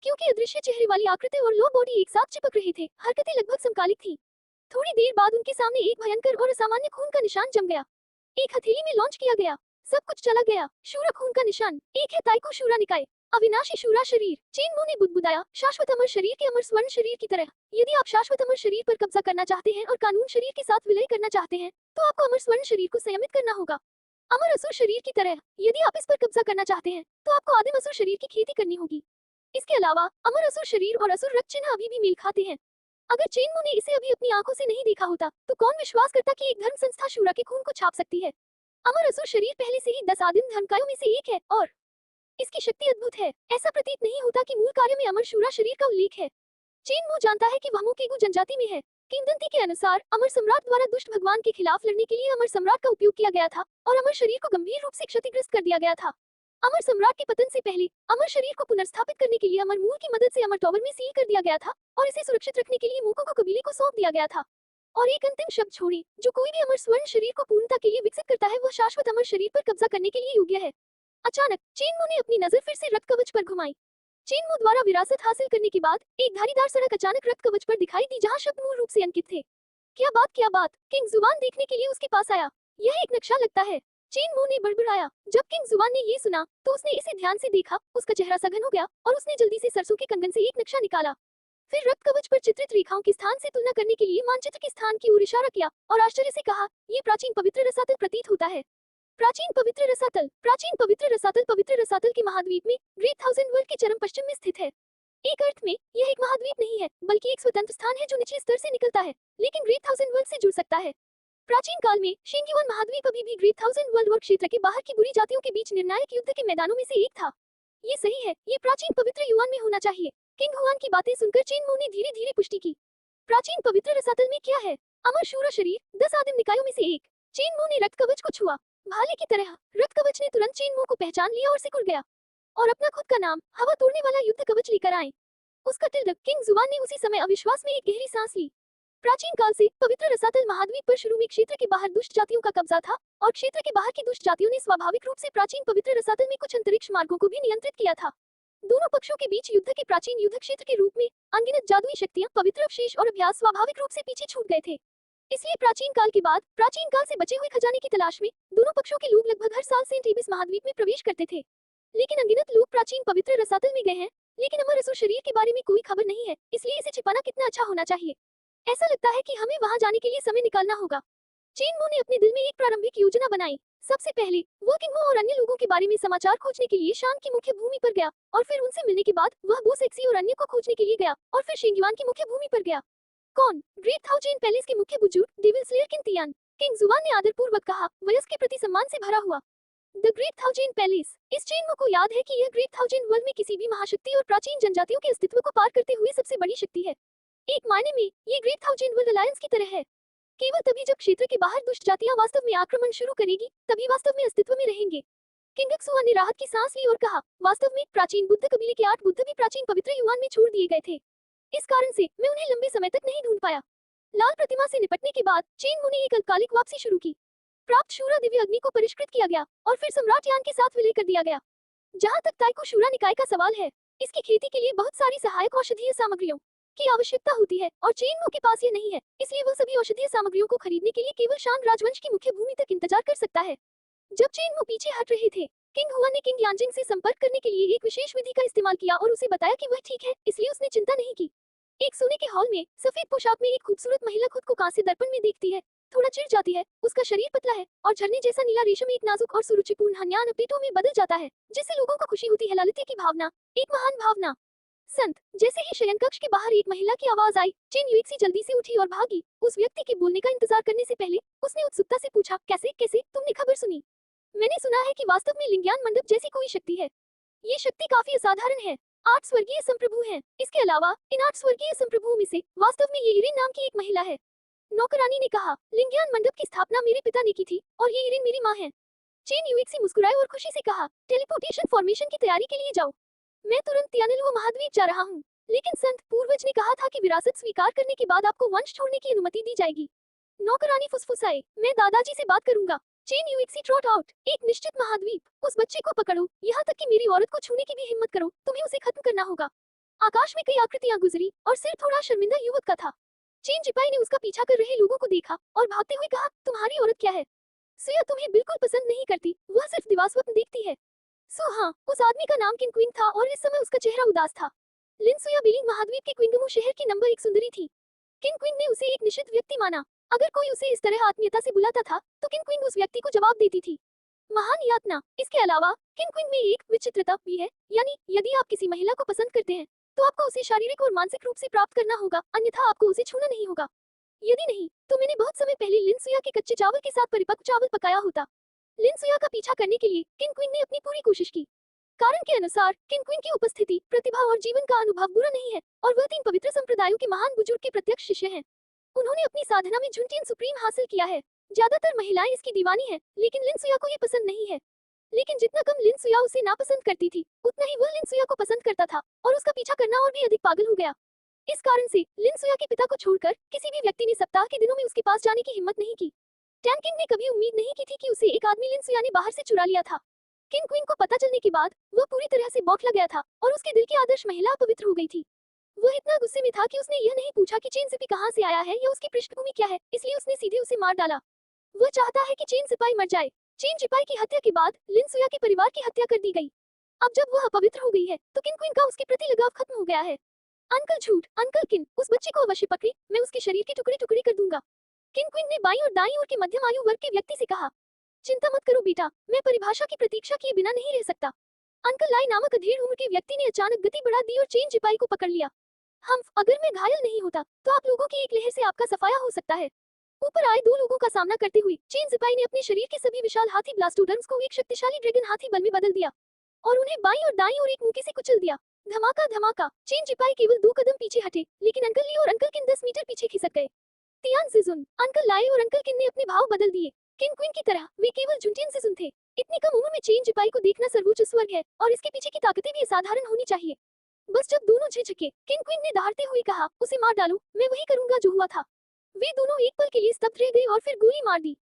A: क्योंकि अदृश्य चेहरे वाली आकृति और लो बॉडी एक साथ चिपक रहे थे। हरकतें लगभग समकालिक थी। थोड़ी देर बाद उनके सामने एक भयंकर और असामान्य खून का निशान जम गया। एक हथेली में लॉन्च किया गया। सब कुछ चला गया। शूरा खून का निशान। एक है ताइको शूरा निकाय, अविनाशी शूरा शरीर। चेन मू ने बुदबुदाया, शाश्वत अमर शरीर के अमर स्वर्ण शरीर की तरह। यदि आप शाश्वत अमर शरीर पर कब्जा करना चाहते हैं और कानून शरीर के साथ विलय करना चाहते हैं, तो आपको अमर स्वर्ण शरीर को संयमित करना होगा। अमर असुर शरीर की तरह। यदि आप इस पर कब्जा करना चाहते हैं, तो आपको आदिम असुर शरीर की खेती करनी होगी। इसके अलावा अमर असुर शरीर और असुर रक्त चिन्ह अभी भी मेल खाते हैं। अगर चेन मू ने इसे अभी अपनी आंखों से नहीं देखा होता, तो कौन विश्वास करता कि एक धर्म संस्था शूरा के खून को छाप सकती है? अमर असुर शरीर पहले से ही 10 आदिम धर्मकायों में से एक है और इसकी शक्ति अद्भुत है। ऐसा प्रतीत नहीं होता कि मूल कार्य में अमर शूरा शरीर का उल्लेख है। चेन मू जानता है कि वह मोकेगु जनजाति में है। किंवदंती के अनुसार अमर सम्राट द्वारा दुष्ट भगवान के खिलाफ लड़ने के लिए अमर सम्राट का उपयोग किया गया था और अमर शरीर को गंभीर रूप से क्षतिग्रस्त कर दिया गया था। अमर सम्राट के पतन से पहले अमर शरीर को पुनर्स्थापित करने के लिए अमर मूल की मदद से अमर टॉवर में सील कर दिया गया था और इसे सुरक्षित रखने के लिए मोको को कबीले को सौंप दिया गया था। और एक अंतिम शब्द छोड़े, जो कोई भी अमर स्वर्ण शरीर को पूर्णता के लिए विकसित करता है, वह शाश्वत अमर शरीर पर कब्जा करने के लिए योग्य है। अचानक चेन मू ने अपनी नजर फिर से रक्त कवच पर घुमाई। चेन मू द्वारा विरासत हासिल करने के बाद एक धारीदार सड़क अचानक रक्त कवच पर दिखाई दी, जहां शब्द मूल रूप से अंकित थे। क्या बात, क्या बात। किंग जुबान देखने के लिए उसके पास आया। यह एक नक्शा लगता है। चेन मू ने बड़बड़ाया। जब किंग जुबान ने ये सुना, तो उसने इसे ध्यान से देखा। उसका चेहरा सघन हो गया और उसने जल्दी से सरसों के कंगन से एक नक्शा निकाला। फिर रक्त कवच पर चित्रित रेखाओं के स्थान से तुलना करने के लिए मानचित्र के स्थान की ओर इशारा किया और आश्चर्य से कहा, यह प्राचीन पवित्र रसातल प्रतीत होता है। प्राचीन पवित्र रसातल। प्राचीन पवित्र रसातल के महाद्वीप में ग्रेट थाउजेंड वर्ल्ड के चरम पश्चिम में स्थित है। एक अर्थ में यह एक महाद्वीप नहीं है, बल्कि एक स्वतंत्र स्थान है जो निचले स्तर से निकलता है, लेकिन ग्रेट थाउजेंड वर्ल्ड से जुड़ सकता है। प्राचीन काल में शिंगयुआन महाद्वीप अभी भी ग्रेट थाउजेंड वर्ल्ड और क्षेत्र के बाहर की बुरी जातियों के बीच निर्णायक युद्ध के मैदानों में से एक था। ये सही है, ये प्राचीन पवित्र युआन में होना चाहिए। किंग हुआन की बातें सुनकर चेन मू ने धीरे धीरे पुष्टि की। प्राचीन पवित्र रसातल में क्या है? अमर शूरा शरीर, 10 आदिम निकायों में से एक। चेन मू ने रक्त कवच को छुआ। भाले की तरह रक्त कवच ने तुरंत चेनमू को पहचान लिया और सिकुड़ गया और अपना खुद का नाम हवा तोड़ने वाला युद्ध कवच लेकर आए। उसका तिलक किंग जुआन ने उसी समय अविश्वास में एक गहरी सांस ली। प्राचीन काल से पवित्र रसातल महाद्वीप पर शुरू में क्षेत्र के बाहर दुष्ट जातियों का कब्जा था और क्षेत्र के बाहर की दुष्ट जातियों ने स्वाभाविक रूप से प्राचीन पवित्र रसातल में कुछ अंतरिक्ष मार्गों को भी नियंत्रित किया था। दोनों पक्षों के बीच युद्ध के प्राचीन युद्ध क्षेत्र के रूप में अनगिनत जादुई शक्तियां, पवित्र अवशेष और अभ्यास स्वाभाविक रूप से पीछे छूट गए थे। इसलिए प्राचीन काल के बाद प्राचीन काल से बचे हुए खजाने की तलाश में दोनों पक्षों के लोग लगभग हर साल सेंट एबिस महाद्वीप में प्रवेश करते थे। लेकिन अनगिनत लोग प्राचीन पवित्र रसातल में गए हैं, लेकिन अमर असुर शरीर के बारे में कोई खबर नहीं है, इसलिए इसे छिपाना कितना अच्छा होना चाहिए। ऐसा लगता है कि हमें वहां जाने के लिए समय निकालना होगा। चेनमू ने अपने दिल में एक प्रारंभिक योजना बनाई। सबसे पहले वो किंगमो और अन्य लोगों के बारे में समाचार खोजने के लिए शाम की मुख्य भूमि पर गया और फिर उनसे मिलने के बाद वह बोसेक्सी और अन्य को खोजने के लिए गया और फिर शेंगयुआन की मुख्य भूमि पर गया। कौन? ग्रेट थाउजेन पैलेस के मुख्य बुजुर्ग डेविल स्लेयर किंग किंग जुआन ने आदरपूर्वक कहा, वयस्क के प्रति सम्मान से भरा हुआ। The great thousand palace. इस चेनमू को याद है कि यह ग्रेट थाउजेन वर्ल्ड में किसी भी महाशक्ति और प्राचीन जनजातियों के अस्तित्व को पार करते हुए सबसे बड़ी शक्ति है। एक मायने में ये ग्रेट थाउजेन वर्ल्ड अलायंस की तरह है। केवल तभी जब क्षेत्र के बाहर दुष्ट जातियां वास्तव में आक्रमण शुरू करेगी, तभी वास्तव में अस्तित्व में रहेंगे। किंग एक्सुआ ने राहत की सांस ली और कहा, वास्तव में प्राचीन बुद्ध कबीले के 8 बुद्ध भी प्राचीन पवित्र युआन में छोड़ दिए गए थे। इस कारण से मैं उन्हें लंबे समय तक नहीं ढूंढ पाया। लाल प्रतिमा से निपटने के बाद चेनमू ने एक अल्पकालिक वापसी शुरू की। प्राप्त शूरा दिव्य अग्नि को परिष्कृत किया गया और फिर सम्राट यान के साथ विलय कर दिया गया। जहां तक ताइको शूरा निकाय का सवाल है, इसकी खेती के लिए बहुत सारी सहायक औषधीय सामग्रियों की आवश्यकता होती है और चेनमू के पास ये नहीं है, इसलिए वह सभी औषधीय सामग्रियों को खरीदने के लिए केवल शान राजवंश की मुख्य भूमि तक इंतजार कर सकता है। जब चेनमू पीछे हट रहे थे, किंग हुआ ने किंग यांजिंग से संपर्क करने के लिए एक विशेष विधि का इस्तेमाल किया और उसे बताया कि वह ठीक है, इसलिए उसने चिंता नहीं की। एक सोने के हॉल में सफेद पोशाक में एक खूबसूरत महिला खुद को कांस्य दर्पण में देखती है, थोड़ा चिढ़ जाती है, उसका शरीर पतला है और झरने जैसा नीला रेशम एक नाजुक और सुरुचिपूर्ण हन्यान अपीटों में बदल जाता है, जिससे लोगों को खुशी होती है। लालित्य की भावना, एक महान भावना। संत। जैसे ही शयन कक्ष के बाहर एक महिला की आवाज आई, चेन युइक्सी जल्दी से उठी और भागी। उस व्यक्ति के बोलने का इंतजार करने से पहले उसने उत्सुकता से पूछा, कैसे कैसे तुमने खबर सुनी? मैंने सुना है कि वास्तव में लिंग्यान मंडप जैसी कोई शक्ति है। ये शक्ति काफी असाधारण है। 8 स्वर्गीय संप्रभु हैं। इसके अलावा इन 8 स्वर्गीय संप्रभुओं में से वास्तव में ये इरिन नाम की एक महिला है। नौकरानी ने कहा, लिंग्यान मंडप की स्थापना मेरे पिता ने की थी और ये इरिन मेरी माँ है। चेन युइक्सी मुस्कुराए और खुशी से कहा, टेलीपोर्टेशन फॉर्मेशन की तैयारी के लिए जाओ। मैं तुरंत तियानलुओ महाद्वीप जा रहा हूँ। लेकिन संत पूर्वज ने कहा था कि विरासत स्वीकार करने के बाद आपको वंश छोड़ने की अनुमति दी जाएगी। नौकरानी फुसफुसाए, मैं दादाजी से बात करूंगा। Chen Yuexi trot out. एक निश्चित महाद्वीप, उस बच्चे को पकड़ो, यहाँ तक कि मेरी औरत को छूने की भी हिम्मत करो, तुम्हें उसे खत्म करना होगा। आकाश में कई आकृतियां गुजरी और सिर थोड़ा शर्मिंदा युवक का था। चेन चिपाई ने उसका पीछा कर रहे लोगों को देखा और भागते हुए कहा, तुम्हारी औरत क्या है? सुया तुम्हें बिल्कुल पसंद नहीं करती, वह सिर्फ दिवास्वप्न देखती है। सो हाँ, उस आदमी का नाम किन क्विंग था और इस समय उसका चेहरा उदास था। लिन सुया बिलिंग महाद्वीप के क्विंगमू शहर की नंबर 1 सुंदरी थी। किन क्विंग ने उसे एक निश्चित व्यक्ति माना। अगर कोई उसे इस तरह आत्मीयता से बुलाता था, तो किन क्विंग उस व्यक्ति को जवाब देती थी। महान यातना। इसके अलावा किन क्विंग में एक विचित्रता भी है, यानी यदि आप किसी महिला को पसंद करते हैं, तो आपको उसे शारीरिक और मानसिक रूप से प्राप्त करना होगा, अन्यथा आपको उसे छूना नहीं होगा। यदि नहीं, तो मैंने बहुत समय पहले लिन सुया के कच्चे चावल के साथ परिपक्व चावल पकाया होता। लिन सुया का पीछा करने के लिए किन क्विंग ने अपनी पूरी कोशिश की। कारण के अनुसार किन क्विंग की उपस्थिति, प्रतिभा और जीवन का अनुभव बुरा नहीं है और वह 3 पवित्र संप्रदायों के महान बुजुर्ग के प्रत्यक्ष शिष्य हैं। उन्होंने अपनी साधना में झुंटियन सुप्रीम हासिल किया है। ज्यादातर महिलाएं इसकी दीवानी हैं, लेकिन लिन सुया को ये पसंद नहीं है। लेकिन जितना कम लिन सुया उसे नापसंद करती थी, उतना ही वह लिन सुया को पसंद करता था और उसका पीछा करना और भी अधिक पागल हो गया। इस कारण से लिन सुया के पिता को छोड़कर किसी भी व्यक्ति ने सप्ताह के दिनों में उसके पास जाने की हिम्मत नहीं की। टैन किंग ने कभी उम्मीद नहीं की थी कि उसे एक आदमी लिन सुया ने बाहर से चुरा लिया था। किंग क्वीन को पता चलने के बाद वह पूरी तरह से बौखला गया था और उसके दिल की आदर्श महिला अपवित्र हो गई थी। वह इतना गुस्से में था कि उसने यह नहीं पूछा कि चेन सिपाही कहां से आया है या उसकी पृष्ठभूमि क्या है, इसलिए उसने सीधे उसे मार डाला। वह चाहता है कि चेन सिपाही मर जाए। चेन सिपाही की हत्या के बाद लिन सुया के परिवार की हत्या कर दी गई। अब जब वह अपवित्र हो गई है, तो किंग क्वीन का उसके प्रति लगाव खत्म हो गया है। अंकल झूठ, अंकल किन, उस बच्चे को अवश्य पकड़े, मैं उसके शरीर के टुकड़े टुकड़े कर दूंगा। किंग क्वीन ने बाईं और दाईं ओर के मध्यम आयु वर्ग के व्यक्ति से कहा, चिंता मत करो बेटा, मैं परिभाषा की प्रतीक्षा किए बिना नहीं रह सकता। अंकल लाई नामक अधेड़ उम्र के व्यक्ति ने अचानक गति बढ़ा दी और चेन सिपाही को पकड़ लिया। हम, अगर मैं घायल नहीं होता, तो आप लोगों की एक लहर से आपका सफाया हो सकता है। ऊपर आए 2 लोगों का सामना करते हुए चेन सिपाही ने अपने शरीर के सभी विशाल हाथी ब्लास्टोडर्म्स को एक शक्तिशाली ड्रैगन हाथी बल में बदल दिया और उन्हें बाईं और दाईं ओर एक मुक्के से कुचल दिया। धमाका धमाका। चेन सिपाही केवल 2 कदम पीछे हटे, लेकिन अंकल ली और अंकल किन 10 मीटर पीछे खिसक गए। तियान जिजुन, अंकल लाई और अंकल किन ने अपने भाव बदल दिए। किंग क्वीन की तरह वे केवल जुनटिन से सुन थे। इतनी कम उम्र में चेन जिपाई को देखना सर्वोच्च स्वर्ग है और इसके पीछे की ताकतें भी असाधारण होनी चाहिए। बस जब दोनों झिझके, किंग क्वीन ने दहाड़ते हुए कहा, उसे मार डालो, मैं वही करूंगा जो हुआ था। वे दोनों एक पल के लिए स्तब्ध रह गए और फिर गोली मार दी।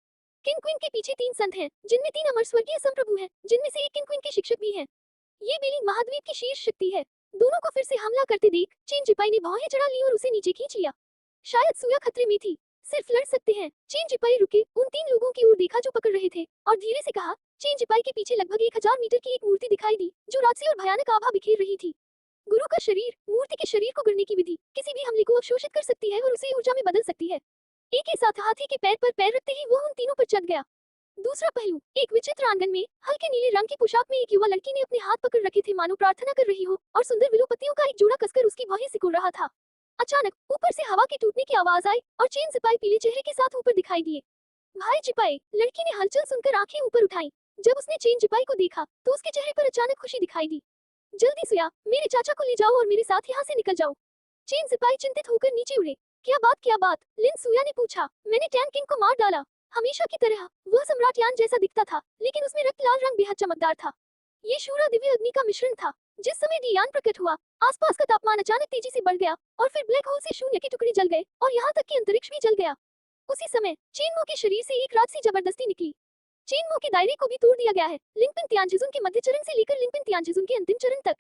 A: किंग क्वीन के पीछे 3 संत हैं, जिनमें 3 अमर स्वर्गीय संप्रभु हैं, जिनमें से एक किंग क्वीन के शिक्षक भी हैं। ये बेलिंग महाद्वीप की शीर्ष शक्ति है। दोनों को फिर से हमला करते देख चेन जिपाई ने भौहें चढ़ा ली और उसे नीचे खींच लिया। शायद सूया खतरे में थी, सिर्फ लड़ सकते हैं। चेन जिपाई रुके, उन 3 लोगों की ओर देखा जो पकड़ रहे थे और धीरे से कहा। चेन जिपाई के पीछे लगभग 1000 मीटर की एक मूर्ति दिखाई दी, जो राक्षसी और भयानक आभा बिखेर रही थी। गुरु का शरीर, मूर्ति के शरीर को गढ़ने की विधि किसी भी हमले को अवशोषित कर सकती है और उसे ऊर्जा में बदल सकती है। एक ही साथ हाथी के पैर पर पैर रखते ही वो उन तीनों पर चढ़ गया। दूसरा पहलू, एक विचित्र आंगन में हल्के नीले रंग की पोशाक में एक युवा लड़की ने अपने हाथ पकड़ रखे थे, मानो प्रार्थना कर रही हो, और सुंदर विलो पत्तियों का एक जोड़ा कसकर उसकी भौहें सिकोड़ रहा था। अचानक ऊपर से हवा के टूटने की आवाज आई और चेन सिपाही पीले चेहरे के साथ ऊपर दिखाई दिए। भाई चिपाई, लड़की ने हलचल सुनकर आंखें ऊपर उठाई। जब उसने चेन चिपाई को देखा तो उसके चेहरे पर अचानक खुशी दिखाई दी। जल्दी सुया, मेरे चाचा को ले जाओ और मेरे साथ यहाँ से निकल जाओ। चेन सिपाही चिंतित होकर नीचे उड़े। क्या बात? लिन सुया ने पूछा। मैंने टैंग किंग को मार डाला। हमेशा की तरह वह सम्राट यान जैसा दिखता था, लेकिन उसमें रक्त लाल रंग बेहद चमकदार था। ये शूरा दिव्य अग्नि का मिश्रण था। जिस समय डियान प्रकट हुआ, आसपास का तापमान अचानक तेजी से बढ़ गया और फिर ब्लैक होल से शून्य के टुकड़े जल गए और यहाँ तक कि अंतरिक्ष भी जल गया। उसी समय चेनमो के शरीर से एक राक्षसी जबरदस्ती निकली। चेनमो के दायरे को भी तोड़ दिया गया है, लिंगपिन तियानजिजुन के मध्य चरण से लेकर लिंगपिन तियानजिजुन के अंतिम चरण तक।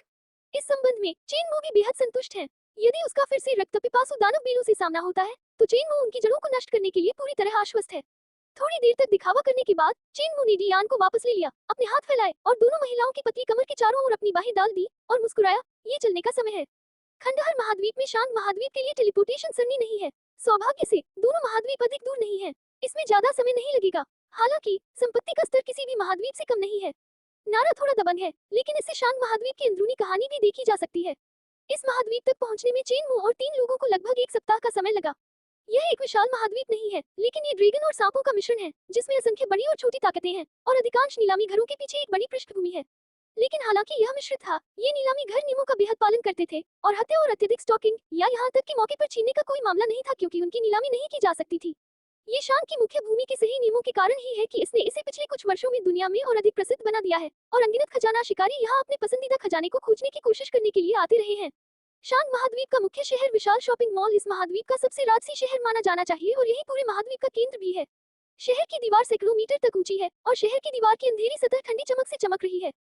A: इस संबंध में चेनमो भी बेहद संतुष्ट है। यदि उसका फिर से रक्त पिपासु दानव बीलू से सामना होता है, तो चेनमो उनकी जड़ों को नष्ट करने के लिए पूरी तरह आश्वस्त है। थोड़ी देर तक दिखावा करने के बाद चेनमो ने डियान को वापस ले लिया, अपने हाथ फैलाए और दोनों महिलाओं की पतली कमर के चारों ओर अपनी बाहें डाल दी और मुस्कुराया। ये चलने का समय है। खंडहर महाद्वीप में शांत महाद्वीप के लिए टेलीपोर्टेशन सरनी नहीं है। सौभाग्य से दोनों महाद्वीप अधिक दूर नहीं है, इसमें ज्यादा समय नहीं लगेगा। हालांकि संपत्ति का स्तर किसी भी महाद्वीप से कम नहीं है। नारा थोड़ा दबंग है, लेकिन इससे शांत महाद्वीप की अंदरूनी कहानी भी देखी जा सकती है। इस महाद्वीप तक पहुंचने में चेनमो और 3 लोगों को लगभग 1 सप्ताह का समय लगा। यह एक विशाल महाद्वीप नहीं है, लेकिन ये ड्रैगन और सांपों का मिश्रण है, जिसमें असंख्य बड़ी और छोटी ताकतें हैं और अधिकांश नीलामी घरों के पीछे एक बड़ी पृष्ठभूमि है। लेकिन हालांकि यह मिश्रित था, ये नीलामी घर नियमों का बेहद पालन करते थे और हत्या और अत्यधिक स्टॉकिंग या यहाँ तक कि मौके पर छीनने का कोई मामला नहीं था, क्योंकि उनकी नीलामी नहीं की जा सकती थी। ये शान की मुख्य भूमि के सही नियमों के कारण ही है कि इसने इसे पिछले कुछ वर्षों में दुनिया में और अधिक प्रसिद्ध बना दिया है और अनगिनत खजाना शिकारी यहाँ अपने पसंदीदा खजाने को खोजने की कोशिश करने के लिए आते रहे हैं। शांत महाद्वीप का मुख्य शहर विशाल शॉपिंग मॉल इस महाद्वीप का सबसे राजसी शहर माना जाना चाहिए और यही पूरे महाद्वीप का केंद्र भी है। शहर की दीवार सैकड़ों मीटर तक ऊंची है और शहर की दीवार की अंधेरी सतह ठंडी चमक से चमक रही है।